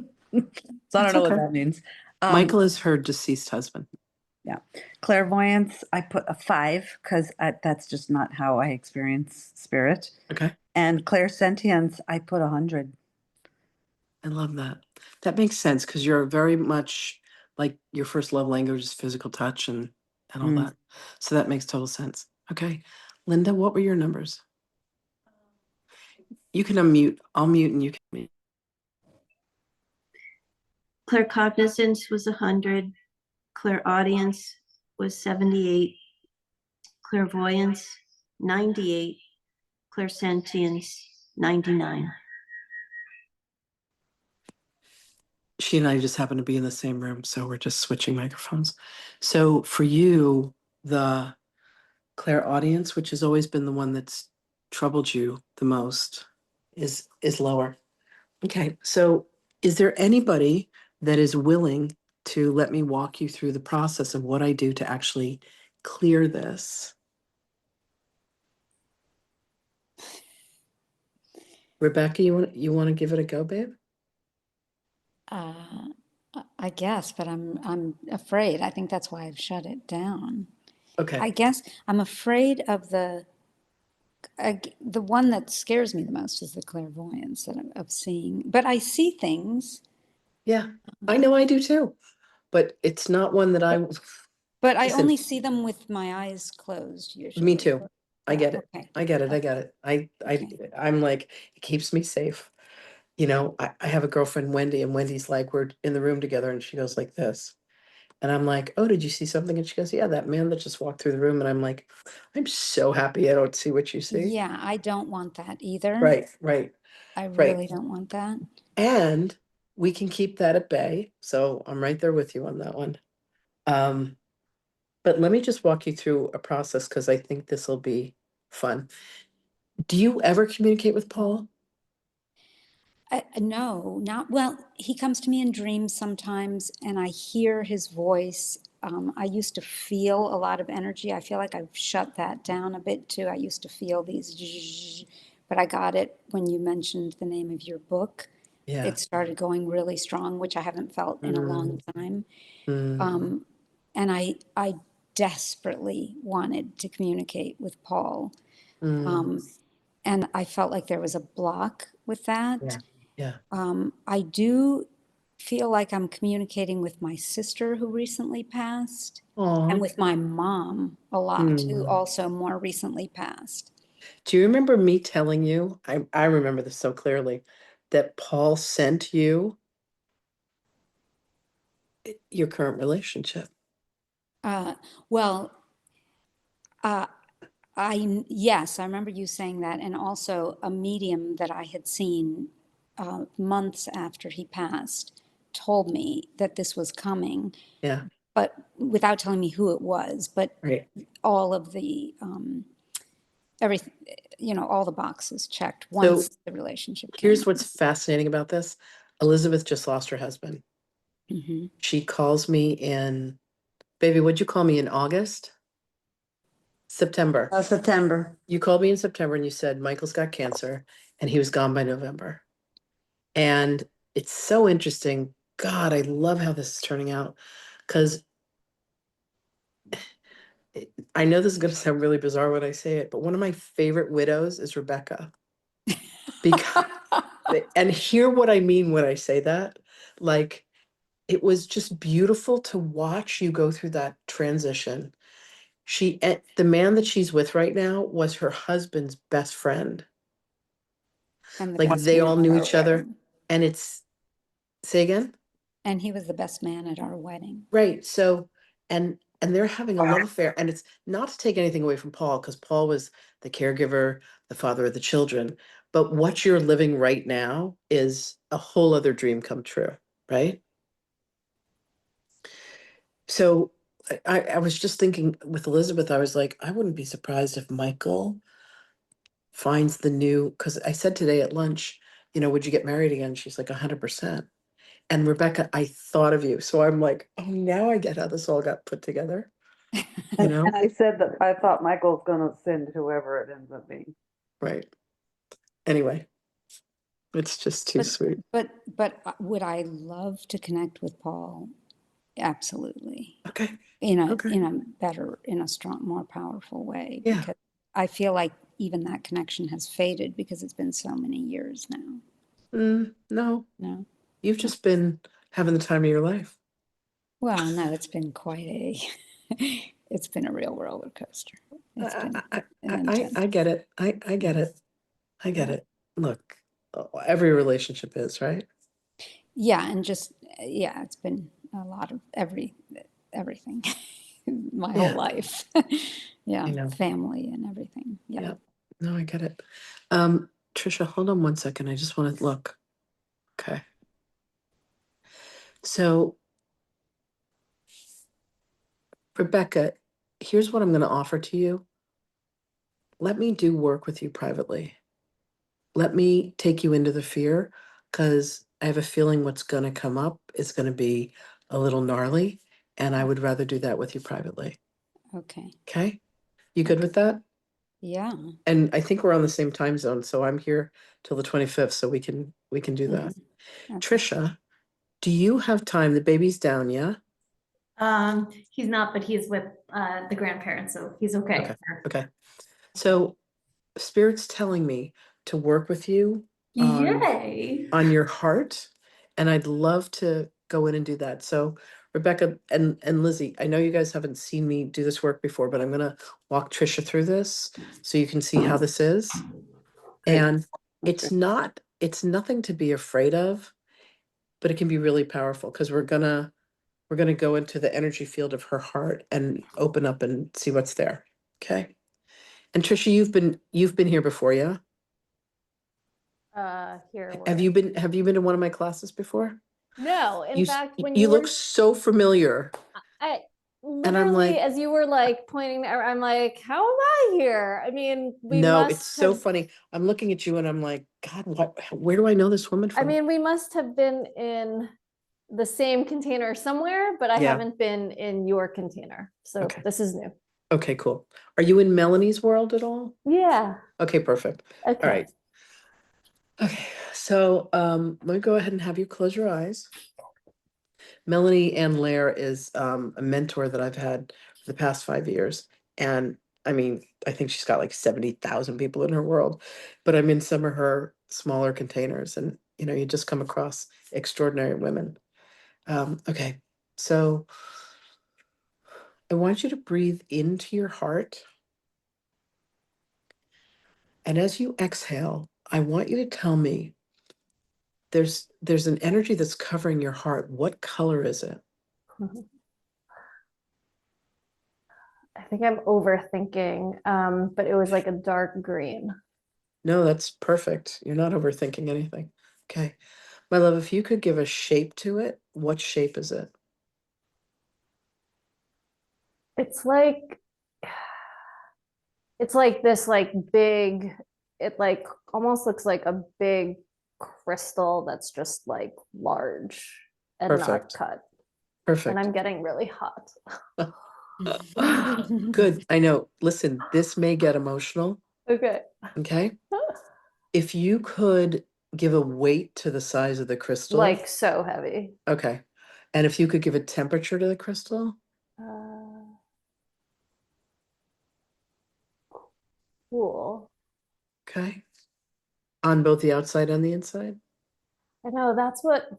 That's don't know what okay. that means. Michael is her deceased husband. Yeah. Clairvoyance, I put a 5 because that's just not how I experience spirit. Okay. And clairsentience, I put 100. I love that. That makes sense because you're very much like your first love language is physical touch and all Mm. that. So that makes total sense. Okay. Linda, what were your numbers? You can unmute. I'll mute and you can mute. Claircognizance was 100. Clairaudience was 78. Clairvoyance, 98. Clairsentience, 99. She and I just happen to be in the same room, so we're just switching microphones. So for you, the clairaudience, which has always been the one that's troubled you the most, is lower. Okay, so is there anybody that is willing to let me walk you through the process of what I do to actually clear this? Rebecca, you want to give it a go, babe? I guess, but I'm afraid. I think that's why I've shut it down. Okay. I guess I'm afraid of the one that scares me the most is the clairvoyance of seeing. But I see things. Yeah, I know I do too, but it's not one that I. But I Listen, only see them with my eyes closed usually. me too. I Yeah, get it. okay. I get it. I get it. Okay. I'm like, it keeps me safe. You know, I have a girlfriend, Wendy, and Wendy's like, we're in the room together, and she goes like this. And I'm like, oh, did you see something? And she goes, yeah, that man that just walked through the room. And I'm like, I'm so happy I don't see what you see. Yeah, I don't want that either. Right, right, I right. really don't want that. And we can keep that at bay. So I'm right there with you on that one. But let me just walk you through a process because I think this will be fun. Do you ever communicate with Paul? No, not well. He comes to me in dreams sometimes, and I hear his voice. I used to feel a lot of energy. I feel like I've shut that down a bit too. I used to feel these, zzzz, but I got it when you mentioned the name of your book. Yeah. It started going really strong, which I haven't felt in a long time. And I desperately wanted to communicate with Paul. And I felt like there was a block with that. Yeah. I do feel like I'm communicating with my sister who recently passed and Oh. with my mom a lot who also more recently passed. Do you remember me telling you? I remember this so clearly that Paul sent you your current relationship. Well, yes, I remember you saying that, and also a medium that I had seen months after he passed told me that this was coming, Yeah. but without telling me who it was, but Right. all of the everything, all the boxes checked So once the relationship came here's what's fascinating about this. Elizabeth just lost her husband. on. She calls me in, baby, would you call me in August? September. September. You called me in September and you said Michael's got cancer and he was gone by November. And it's so interesting. God, I love how this is turning out because I know this is going to sound really bizarre when I say it, but one of my favorite widows is Rebecca. Because, and hear what I mean when I say that. Like, it was just beautiful to watch you go through that transition. The man that she's with right now was her husband's best friend. And the Like best they man all at knew our each other. wedding. And say again? And he was the best man at our wedding. Right. So, and they're having a love affair. And it's not to take anything away from Paul, because Paul was the caregiver, the father of the children. But what you're living right now is a whole other dream come true, right? So I was just thinking with Elizabeth, I was like, I wouldn't be surprised if Michael finds the new, because I said today at lunch, would you get married again? She's like 100%. And Rebecca, I thought of you. So I'm like, oh, now I get how this all got put together. And I said that I thought Michael's gonna send whoever it ends up being. Right. Anyway, it's just too sweet. But would I love to connect with Paul? Absolutely. Okay. In a Okay. in a strong, more powerful way. Yeah. Because I feel like even that connection has faded because it's been so many years now. No, No. you've just been having the time of your life. Well, no, it's been quite a it's been a real roller coaster. It's been an intense. I get it. I get it. I get it. Look, every relationship is, right? Yeah, and just yeah, it's been a lot of everything my Yeah. whole life. Yeah, I know. family and everything. Yeah. Yeah. No, I get it. Trisha, hold on one second. I just want to look. Okay. So, Rebecca, here's what I'm going to offer to you. Let me do work with you privately. Let me take you into the fear, because I have a feeling what's going to come up is going to be a little gnarly, and I would rather do that with you privately. Okay. Okay? You good with that? Yeah. And I think we're on the same time zone, so I'm here till the 25th, so we can do that. Okay. Trisha, do you have time? The baby's down, yeah? He's not, but he's with the grandparents, so he's okay. Okay. Okay. So Spirit's telling me to work with you Yay. on your heart, and I'd love to go in and do that. So Rebecca and Lizzie, I know you guys haven't seen me do this work before, but I'm gonna walk Trisha through this so you can see how this is. Great. And Okay. it's nothing to be afraid of, but it can be really powerful, because we're gonna go into the energy field of her heart and open up and see what's there. Okay. And Trisha, you've been here before, yeah? Here. Have you been to one of my classes before? No, in You fact, when you you were, look so familiar. I And I'm literally, like, as you were like pointing, I'm like, how am I here? I mean, we no, must it's so have, funny. I'm looking at you and I'm like, God, where do I know this woman I from? mean, we must have been in the same container somewhere, but I Yeah. haven't been in your container. So Okay. this is new. Okay, cool. Are you in Melanie's world at all? Yeah. Okay, perfect. Okay. All right. Okay, so let me go ahead and have you close your eyes. Melanie Ann Lair is a mentor that I've had for the past 5 years. And I mean, I think she's got like 70,000 people in her world, but I'm in some of her smaller containers, and you just come across extraordinary women. Okay, so I want you to breathe into your heart. And as you exhale, I want you to tell me there's an energy that's covering your heart. What color is it? I think I'm overthinking, but it was like a dark green. No, that's perfect. You're not overthinking anything. Okay. My love, if you could give a shape to it, what shape is it? It's like this like big, it like almost looks like a big crystal that's just like large and not Perfect. cut. And Perfect. I'm getting really hot. Good. I know. Listen, this may get emotional. Okay. Okay. If you could give a weight to the size of the crystal. Like so heavy. Okay. And if you could give a temperature to the crystal. Cool. Okay. On both the outside and the inside. I know that's what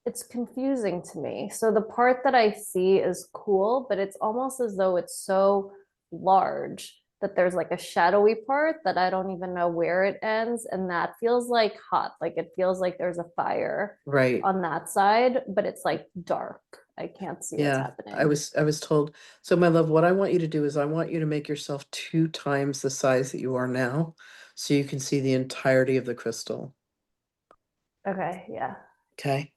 it's confusing to me. So the part that I see is cool, but it's almost as though it's so large that there's like a shadowy part that I don't even know where it ends. And that feels like hot. Like it feels like there's a fire Right. on that side, but it's like dark. I can't see what's happening. I was told. So my love, what I want you to do is I want you to make yourself 2 times the size that you are now, so you can see the entirety of the crystal. Okay, yeah. Okay.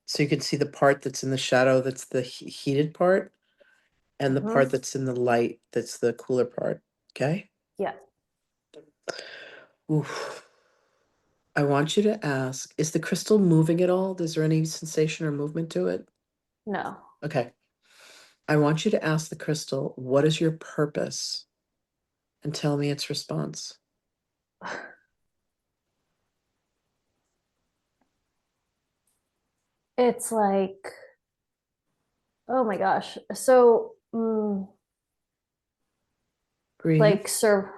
So you can see the part that's in the shadow, that's the heated part, and the part Mhm. that's in the light, that's the cooler part. Okay? Yeah. Oof. I want you to ask, is the crystal moving at all? Is there any sensation or movement to it? No. Okay. I want you to ask the crystal, what is your purpose? And tell me its response. It's like, oh my gosh. So, Breathe. like, sir,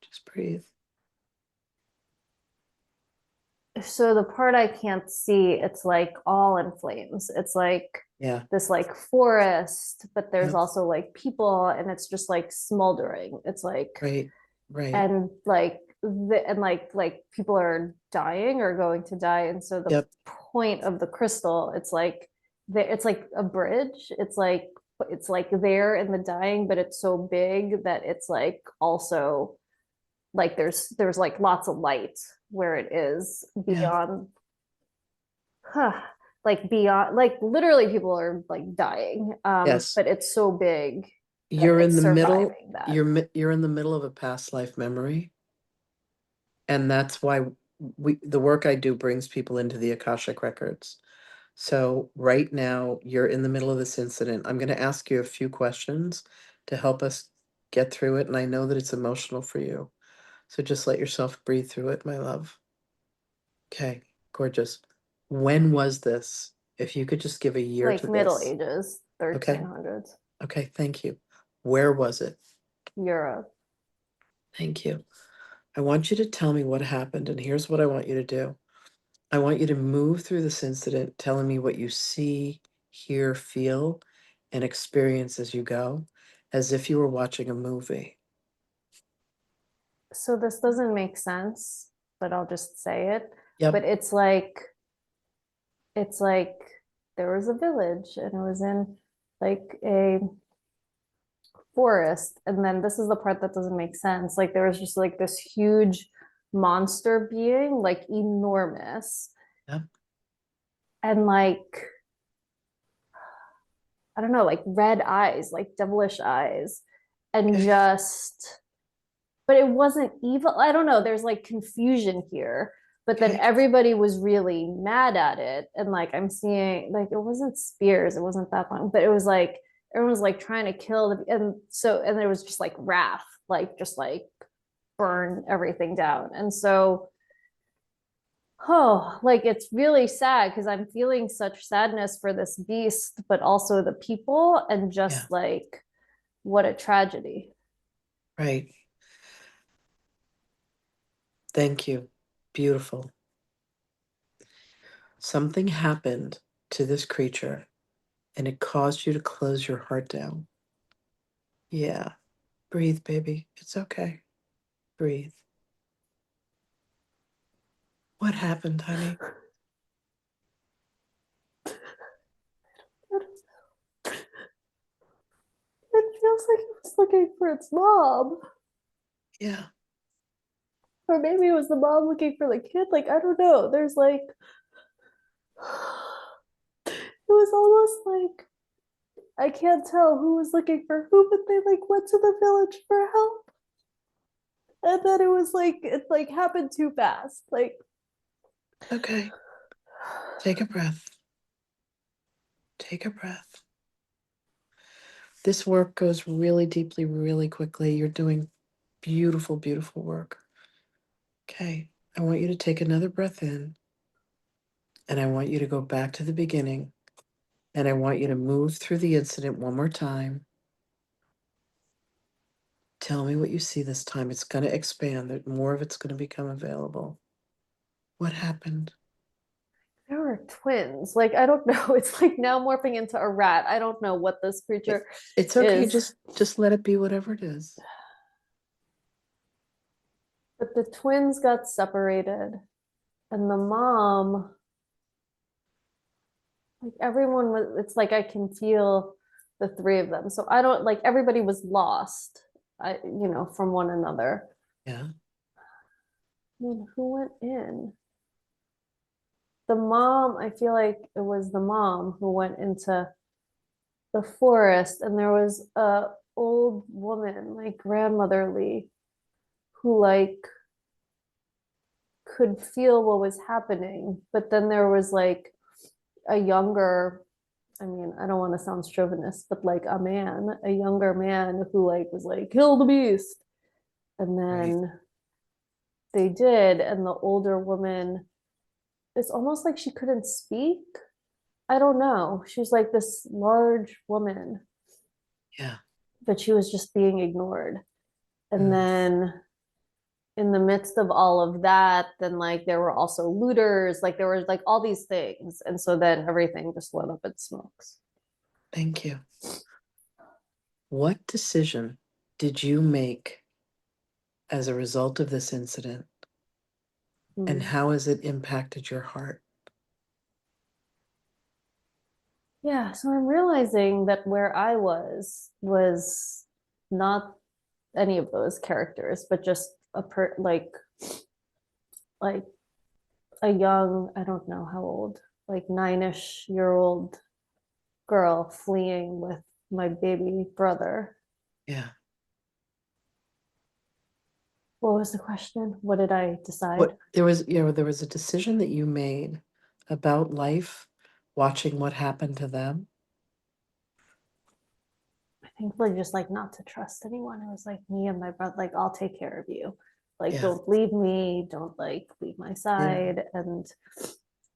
Just breathe. so the part I can't see, it's like all in flames. It's like Yeah. this like forest, but there's Yep. also like people, and it's just like smoldering. It's like, Right. Right. and like and like people are dying or going to die, and so the Yep. point of the crystal, it's like it's like a bridge. It's like there in the dying, but it's so big that it's like also like there's like lots of light where it is Yeah. beyond, like beyond, like literally people are like dying, Yes. but it's so big that You're in it's the middle. surviving that. You're in the middle of a past life memory. And that's why the work I do brings people into the Akashic records. So right now you're in the middle of this incident. I'm going to ask you a few questions to help us get through it. And I know that it's emotional for you. So just let yourself breathe through it, my love. Okay, gorgeous. When was this? If you could just give a year Like to Middle this. Ages, Okay. 1300s, Okay, thank you. Where was it? Europe. Thank you. I want you to tell me what happened, and here's what I want you to do. I want you to move through this incident, telling me what you see, hear, feel, and experience as you go, as if you were watching a movie. So this doesn't make sense, but I'll just say it. Yep. But it's like there was a village, and it was in like a forest, and then this is the part that doesn't make sense. Like there was just like this huge monster being, like enormous, Yep. and like I don't know, like red eyes, like devilish eyes, and Okay. just, but it wasn't evil. I don't know. There's like confusion here. But then Okay. everybody was really mad at it. And like I'm seeing, like it wasn't spears, it wasn't that long, but it was like everyone was like trying to kill the, and there was just like wrath, like just like burn everything down. And so, oh, like it's really sad because I'm feeling such sadness for this beast, but also the people, and just Yeah. like what a tragedy. Right. Thank you. Beautiful. Something happened to this creature and it caused you to close your heart down. Yeah. Breathe, baby. It's okay. Breathe. What happened, honey? It feels like it was looking for its mom. Yeah. Or maybe it was the mom looking for the kid. Like, I don't know. There's like, it was almost like, I can't tell who was looking for who, but they like went to the village for help. And then it was like, it like happened too fast. Like, Okay. Take a breath. Take a breath. This work goes really deeply, really quickly. You're doing beautiful, beautiful work. Okay. I want you to take another breath in and I want you to go back to the beginning and I want you to move through the incident one more time. Tell me what you see this time. It's going to expand. More of it's going to become available. What happened? there were twins. Like, I don't know. It's like now morphing into a rat. I don't know what this creature It's okay. is. Just let it be whatever it is. But the twins got separated, and the mom, like everyone was, it's like I can feel the three of them. So I don't, like everybody was lost, from one another. Yeah. I mean, who went in? The mom, I feel like it was the mom who went into the forest, and there was a old woman, like grandmotherly, who like could feel what was happening. But then there was like a younger, I mean, I don't want to sound chauvinist, but like a younger man who like was like, kill the beast. And then they did, and the older woman, it's almost like she couldn't speak. I don't know. She was like this large woman, Yeah. but she was just being ignored. And Mm. then in the midst of all of that, then like there were also looters, like there was like all these things. And so then everything just went up in smokes. Thank you. What decision did you make as a result of this incident, and how has it impacted your heart? Yeah, so I'm realizing that where I was not any of those characters, but just like a young, I don't know how old, like 9-ish-year-old girl fleeing with my baby brother. Yeah. What was the question? What did I decide? What there was a decision that you made about life, watching what happened to them. I think we're just like not to trust anyone. It was like me and my brother, like, I'll take care of you. Like, Yeah. don't leave me, don't like leave my side. And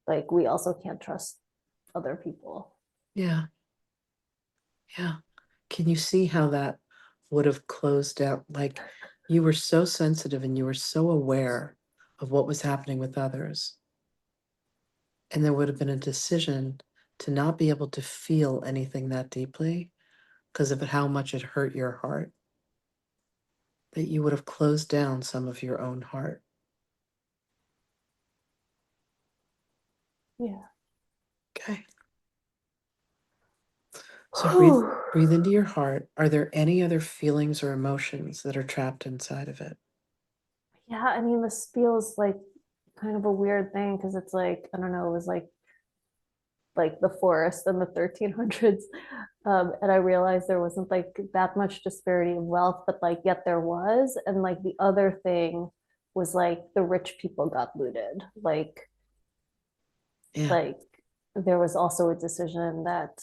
like we also can't trust other people. Yeah. Yeah. Can you see how that would have closed out? Like, you were so sensitive and you were so aware of what was happening with others. And there would have been a decision to not be able to feel anything that deeply because of how much it hurt your heart, that you would have closed down some of your own heart. Yeah. Okay. So breathe into your heart. Are there any other feelings or emotions that are trapped inside of it? Yeah, I mean, this feels like kind of a weird thing because it's like, I don't know, it was like the forest in the 1300s. And I realized there wasn't like that much disparity of wealth, but like yet there was. And like the other thing was like the rich people got looted. Yeah. Like there was also a decision that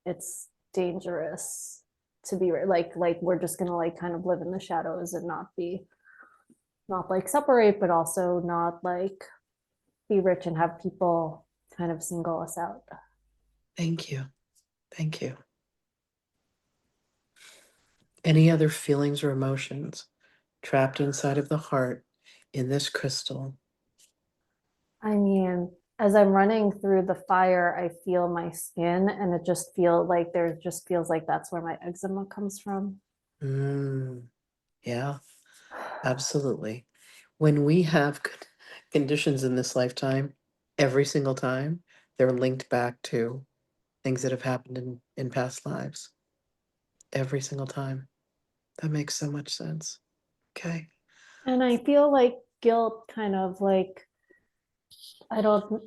it's dangerous to be like we're just gonna like kind of live in the shadows and not like separate, but also not like be rich and have people kind of single us out. Thank you. Thank you. Any other feelings or emotions trapped inside of the heart in this crystal? I mean, as I'm running through the fire, I feel my skin, and it just feels like that's where my eczema comes from. Yeah, absolutely. When we have conditions in this lifetime, every single time, they're linked back to things that have happened in past lives. Every single time. That makes so much sense. Okay. And I feel like guilt kind of like I don't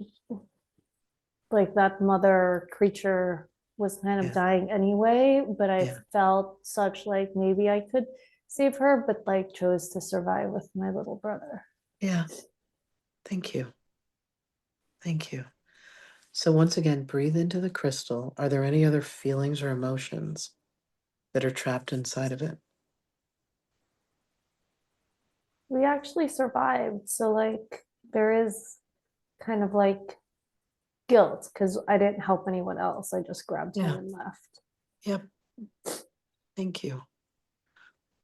like that mother creature was kind of Yeah. dying anyway, but I Yeah. felt such like maybe I could save her, but like chose to survive with my little brother. Yeah. Thank you. Thank you. So once again, breathe into the crystal. Are there any other feelings or emotions that are trapped inside of it? We actually survived. So like there is kind of like guilt because I didn't help anyone else. I just grabbed him Yeah. and left. Yep. Thank you.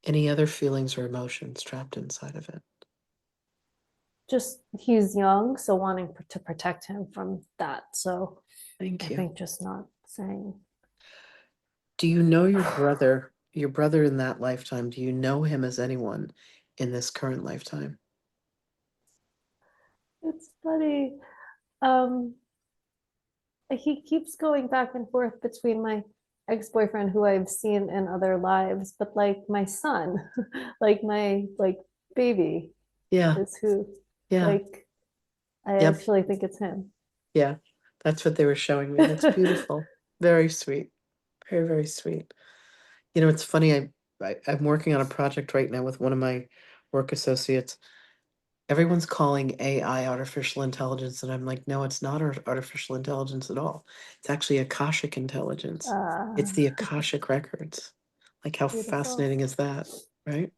Any other feelings or emotions trapped inside of it? Just he's young, so wanting to protect him from that. So Thank I you. think just not saying. Do you know your brother in that lifetime? Do you know him as anyone in this current lifetime? It's funny. Um, he keeps going back and forth between my ex-boyfriend who I've seen in other lives, but like my son, like my like baby Yeah. is who Yeah. like I Yep. actually think it's him. Yeah, that's what they were showing me. That's beautiful. Very sweet. Very, very sweet. You know, it's funny. I'm working on a project right now with one of my work associates. Everyone's calling AI artificial intelligence, and I'm like, no, it's not artificial intelligence at all. It's actually Akashic intelligence. It's the Akashic records. Like, how Beautiful. fascinating is that, right?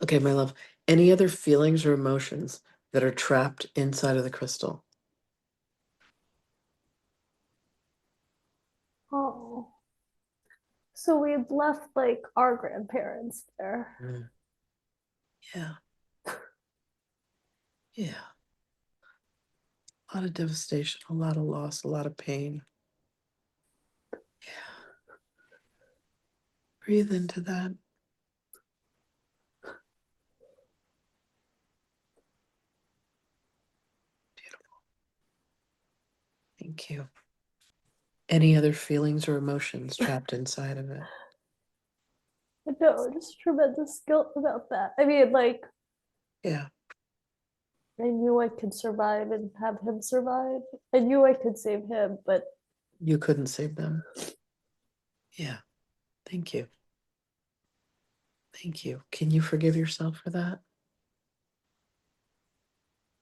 Okay, my love. Any other feelings or emotions that are trapped inside of the crystal? Oh. So we had left like our grandparents there. Mm. Yeah. Yeah. A lot of devastation, a lot of loss, a lot of pain. Yeah. Breathe into that. Beautiful. Thank you. Any other feelings or emotions trapped inside of it? I know, just tremendous guilt about that. I mean, like, Yeah. I knew I could survive and have him survive. I knew I could save him, but You couldn't save them. Yeah. Thank you. Thank you. Can you forgive yourself for that?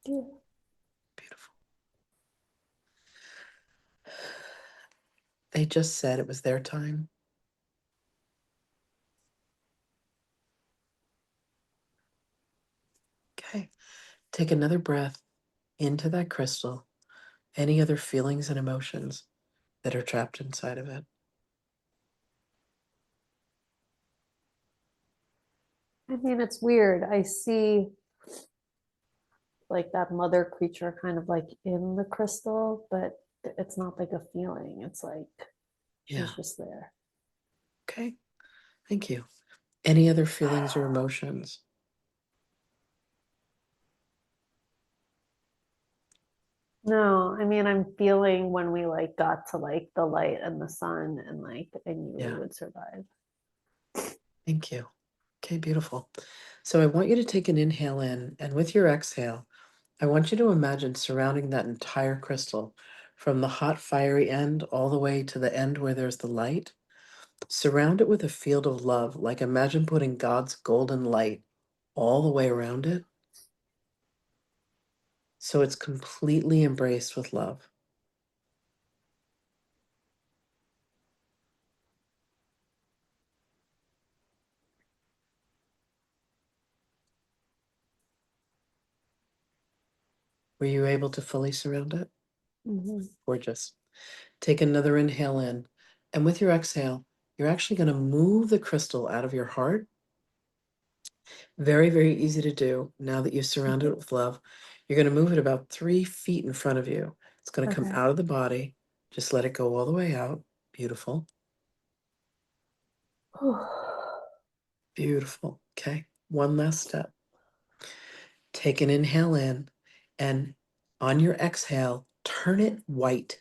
yeah. Beautiful. They just said it was their time. Okay. Take another breath into that crystal. Any other feelings and emotions that are trapped inside of it? I mean, it's weird. I see like that mother creature kind of like in the crystal, but it's not like a feeling. It's like Yeah. she's just there. Okay. Thank you. Any other feelings or emotions? No, I mean, I'm feeling when we like got to like the light and the sun, and like I knew we Yeah. would survive. Thank you. Okay, beautiful. So I want you to take an inhale in, and with your exhale, I want you to imagine surrounding that entire crystal from the hot, fiery end all the way to the end where there's the light. Surround it with a field of love. Like imagine putting God's golden light all the way around it. So it's completely embraced with love. Were you able to fully surround it? Mhm. Gorgeous. Take another inhale in. And with your exhale, you're actually going to move the crystal out of your heart. Very, very easy to do now that you've surrounded it with love. You're going to move it about 3 feet in front of you. It's going to come Okay. out of the body. Just let it go all the way out. Beautiful. Beautiful. Okay. One last step. Take an inhale in, and on your exhale, turn it white.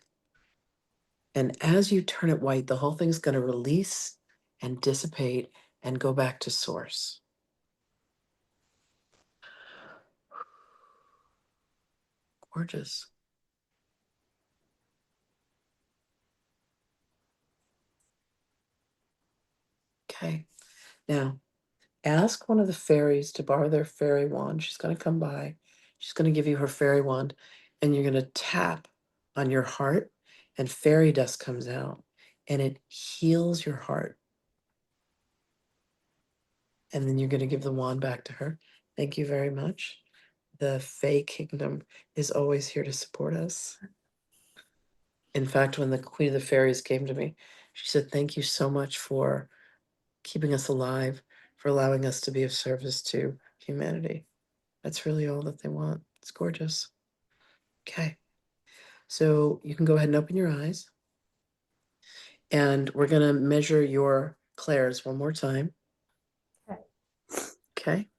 And as you turn it white, the whole thing's going to release and dissipate and go back to source. Gorgeous. Okay. Now, ask one of the fairies to borrow their fairy wand. She's going to come by. She's going to give you her fairy wand, and you're going to tap on your heart, and fairy dust comes out, and it heals your heart. And then you're going to give the wand back to her. Thank you very much. The Fae Kingdom is always here to support us. In fact, when the Queen of the Fairies came to me, she said, "Thank you so much for keeping us alive, for allowing us to be of service to humanity." That's really all that they want. It's gorgeous. Okay. So you can go ahead and open your eyes. And we're going to measure your clairs one more time. Okay. Okay.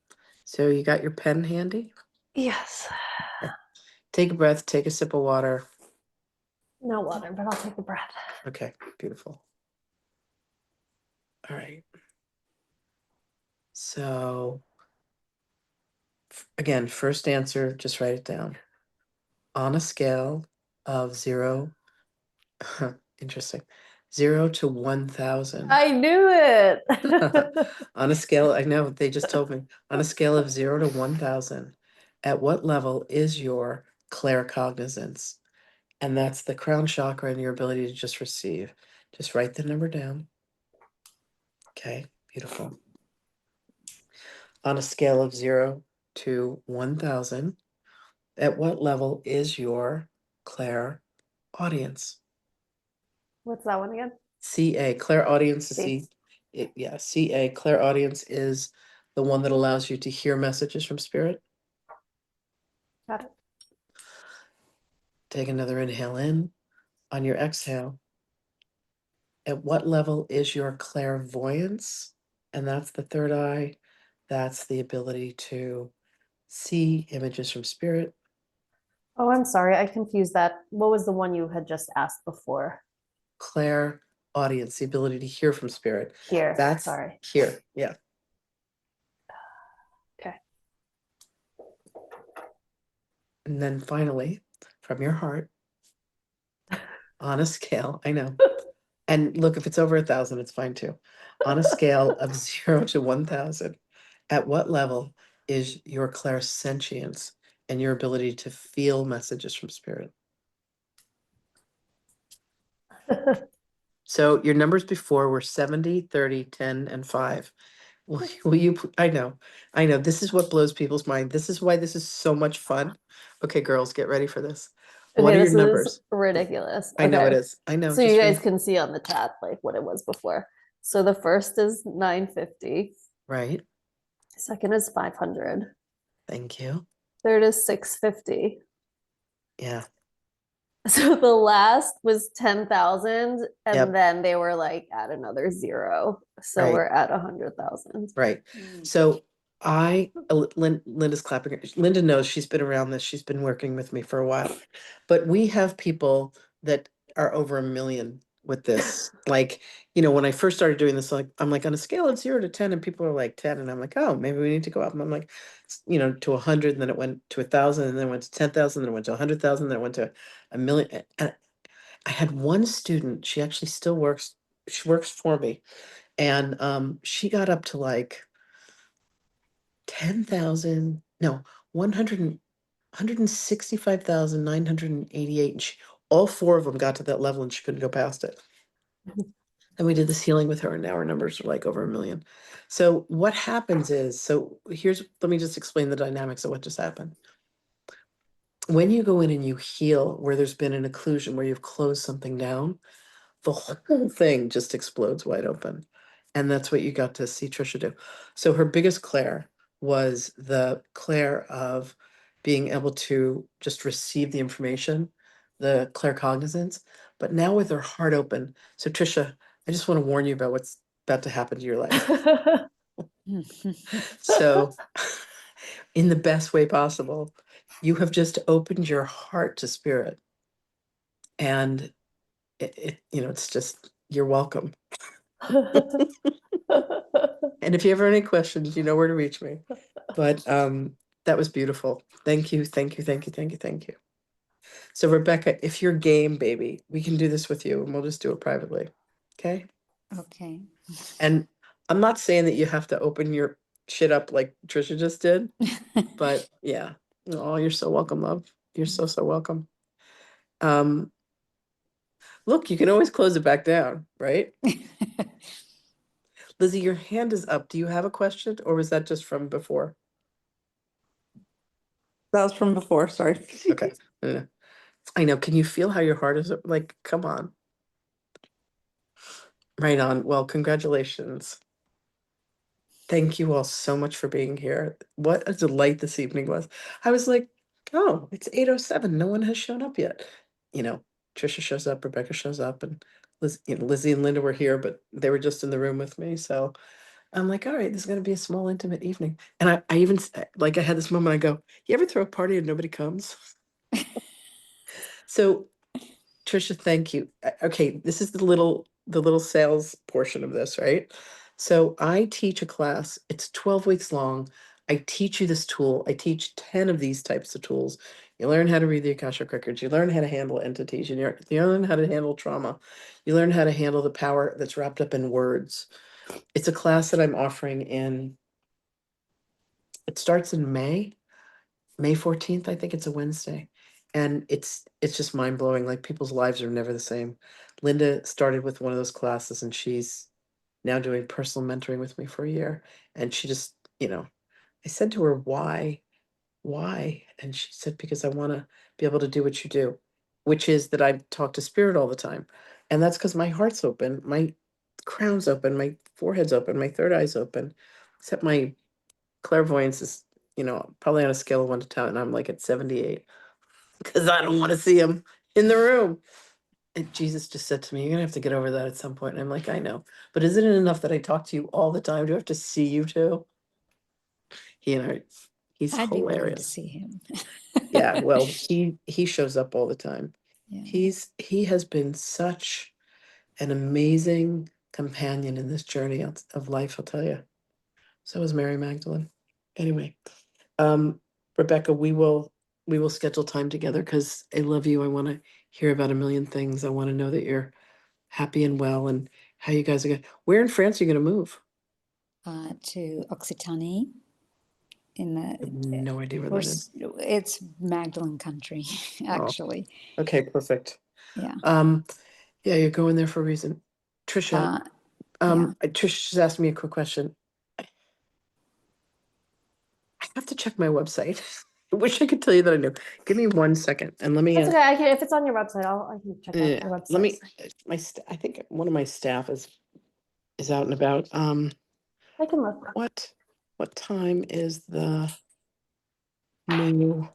So you got your pen handy? Yes. Okay. Take a breath, take a sip of water. No water, but I'll take a breath. Okay, beautiful. All right. So again, first answer, just write it down. on a scale of zero, interesting, 0 to 1,000. I knew it. On a scale, I know they just told me, on a scale of 0 to 1,000, at what level is your claircognizance? And that's the crown chakra and your ability to just receive. Just write the number down. Okay, beautiful. On a scale of 0 to 1,000, at what level is your clair audience? What's that one again? CA, clair audience is C. yeah, CA, clair audience is the one that allows you to hear messages from spirit. Got it. Take another inhale in. On your exhale, at what level is your clairvoyance? And that's the third eye. That's the ability to see images from spirit. Oh, I'm sorry. I confused that. What was the one you had just asked before? Clair audience, the ability to hear from spirit. Here. That's Sorry. here. Yeah. Okay. And then finally, from your heart, on a scale, I know. And look, if it's over 1,000, it's fine too. On a scale of 0 to 1,000, at what level is your clairsentience and your ability to feel messages from spirit? So your numbers before were 70, 30, 10, and 5. Will you, I know, this is what blows people's mind. This is why this is so much fun. Okay, girls, get ready for this. What Okay, are your this numbers? is ridiculous. I know it Okay. is. I know. So you just guys read. can see on the chat like what it was before. So the first is 950, Right. second is 500, Thank you. third is 650. Yeah. So the last was 10,000 and Yep. then they were like add another zero. So Right. we're at 100,000. Right. So Linda's clapping. Linda knows she's been around this. She's been working with me for a while. But we have people that are over 1 million with this. Like, when I first started doing this, I'm like on a scale of 0 to 10, and people are like 10, and I'm like, oh, maybe we need to go up. And I'm like, to 100, and then it went to 1,000, and then it went to 10,000, then it went to 100,000, then it went to 1 million. And I had one student. She actually still works. She works for me, and she got up to like 10,000, no, 165,988. And all four of them got to that level and she couldn't go past it. And we did this healing with her, and now her numbers are like over 1 million. So what happens is, let me just explain the dynamics of what just happened. When you go in and you heal where there's been an occlusion, where you've closed something down, the whole thing just explodes wide open. And that's what you got to see Trisha do. So her biggest clair was the clair of being able to just receive the information, the claircognizance, but now with her heart open. So Trisha, I just want to warn you about what's about to happen to your life. So in the best way possible, you have just opened your heart to spirit. And it's just, you're welcome. And if you ever have any questions, you know where to reach me. But that was beautiful. Thank you, thank you, thank you, thank you, thank you. So Rebecca, if you're game, baby, we can do this with you, and we'll just do it privately. Okay? Okay. And I'm not saying that you have to open your shit up like Trisha just did, but yeah. Oh, you're so welcome, love. You're so welcome. Look, you can always close it back down, right? Lizzie, your hand is up. Do you have a question, or was that just from before? That was from before. Sorry. Okay. No. I know. Can you feel how your heart is like? Come on. Right on. Well, congratulations. Thank you all so much for being here. What a delight this evening was. I was like, oh, it's 8:07. No one has shown up yet. Trisha shows up, Rebecca shows up, and Lizzie and Linda were here, but they were just in the room with me. So I'm like, all right, this is going to be a small, intimate evening. And I even, like, I had this moment, I go, you ever throw a party and nobody comes? So Trisha, thank you. Okay, this is the little sales portion of this, right? So I teach a class. It's 12 weeks long. I teach you this tool. I teach 10 of these types of tools. You learn how to read the Akashic records. You learn how to handle entities. You learn how to handle trauma. You learn how to handle the power that's wrapped up in words. It's a class that I'm offering it starts in May 14th. I think it's a Wednesday. And it's just mind blowing. Like people's lives are never the same. Linda started with one of those classes and she's now doing personal mentoring with me for a year. And she just, I said to her, why? And she said, because I want to be able to do what you do, which is that I talk to spirit all the time. And that's because my heart's open, my crown's open, my forehead's open, my third eye's open, except my clairvoyance is, probably on a scale of 1 to 10, and I'm like at 78 because I don't want to see him in the room. And Jesus just said to me, you're gonna have to get over that at some point. And I'm like, I know, but isn't it enough that I talk to you all the time? Do I have to see you too? He's I'd be willing to hilarious. see him. Yeah, well, he shows up all the time. Yeah. He has been such an amazing companion in this journey of life, I'll tell you. So is Mary Magdalene. Anyway, Rebecca, we will schedule time together because I love you. I want to hear about a million things. I want to know that you're happy and well and how you guys are going. Where in France are you going to move? To Occitanie in I have the no idea where that is. it's Magdalene country, actually. Okay, perfect. Yeah. Yeah, you're going there for a reason. Trisha, Yeah. Trish just asked me a quick question. I have to check my website. I wish I could tell you that I knew. Give me 1 second and let me. That's okay. I can if it's on your website, I can check out Yeah, your website. let me. I think one of my staff is out and about. I can look. What time is the new?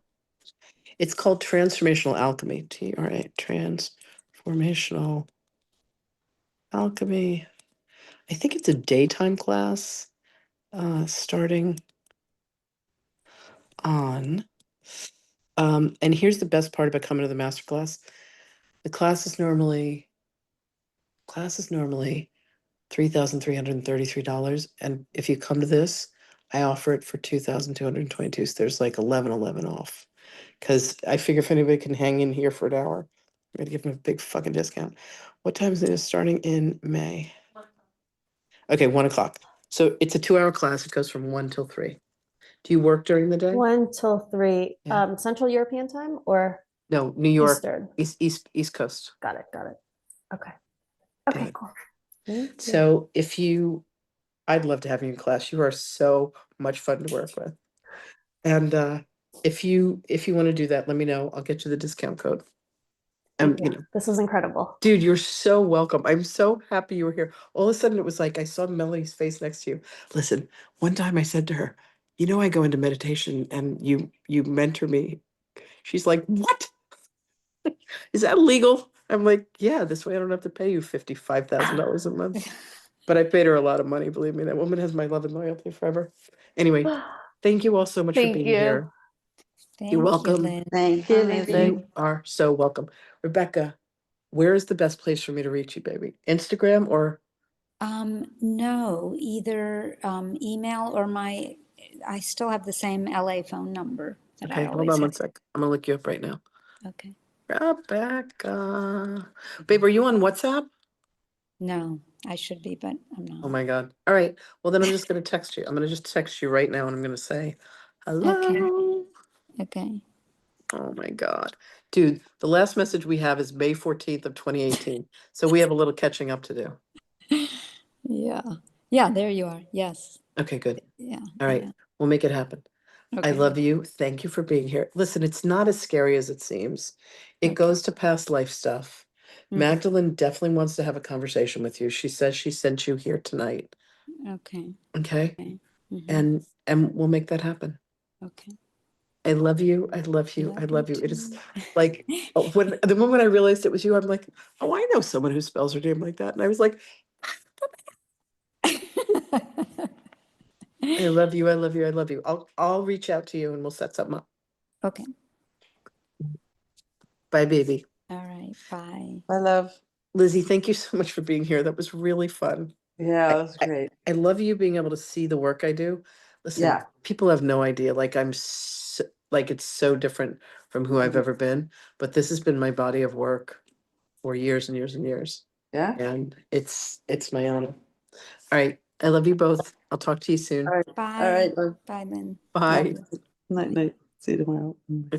It's called Transformational Alchemy. TRA Transformational Alchemy. I think it's a daytime class, starting on. And here's the best part about coming to the masterclass. The class is normally $3,333. And if you come to this, I offer it for $2,222. So there's like 11 off. Because I figure if anybody can hang in here for an hour, I'm gonna give them a big fucking discount. What time is it? It's starting in May. Okay, 1 o'clock. So it's a 2-hour class. It goes from 1 till 3. Do you work during the day? 1 till 3, Yeah. Central European time or No, New York, Eastern? East Coast. Got it. Okay. Yeah. Okay, cool. Thank you. So I'd love to have you in class. You are so much fun to work with. And if you want to do that, let me know. I'll get you the discount code. Thank you. This was incredible. Dude, you're so welcome. I'm so happy you were here. All of a sudden it was like I saw Melanie's face next to you. Listen, one time I said to her, I go into meditation and you mentor me. She's like, what? Is that legal? I'm like, yeah, this way I don't have to pay you $55,000 a month. But I paid her a lot of money, believe me. That woman has my love and loyalty forever. Anyway, thank you all so much for Thank being you. here. Thank You're you, welcome. Lynn. Thank you, Thank Lizzie. You are so welcome. Rebecca, where is the best place for me to reach you, baby? Instagram or? No, either email or I still have the same LA phone number that I Okay, hold always on have. 1 sec. I'm gonna look you up right now. Okay. Rebecca. Babe, are you on WhatsApp? No, I should be, but I'm not. Oh my God. All right. Well, then I'm just gonna text you. I'm gonna just text you right now and I'm gonna say, hello. Okay. Oh my God. Dude, the last message we have is May 14th of 2018. So we have a little catching up to do. Yeah. Yeah, there you are. Yes. Okay, good. Yeah. All right. Yeah. We'll make it happen. I Okay. love you. Thank you for being here. Listen, it's not as scary as it seems. It Okay. goes to past life stuff. Mhm. Magdalene definitely wants to have a conversation with you. She says she sent you here tonight. Okay. Okay. Okay. Mhm. And we'll make that happen. Okay. I love you. I love you. I Love love you you. It is too. like when the moment I realized it was you, I'm like, oh, I know someone who spells her name like that. And I was like, I love you. I love you. I love you. I'll reach out to you and we'll set something up. Okay. Bye, baby. All right. Bye. I love. Lizzie, thank you so much for being here. That was really fun. Yeah, that was great. I love you being able to see the work I do. Listen, Yeah. people have no idea. Like like it's so different from who I've ever been, but this has been my body of work for years and years and years. Yeah. And it's my honor. All right. I love you both. I'll talk to you soon. All right. Bye. All right. Love. Bye, Lynn. Bye. Night, night. See you tomorrow.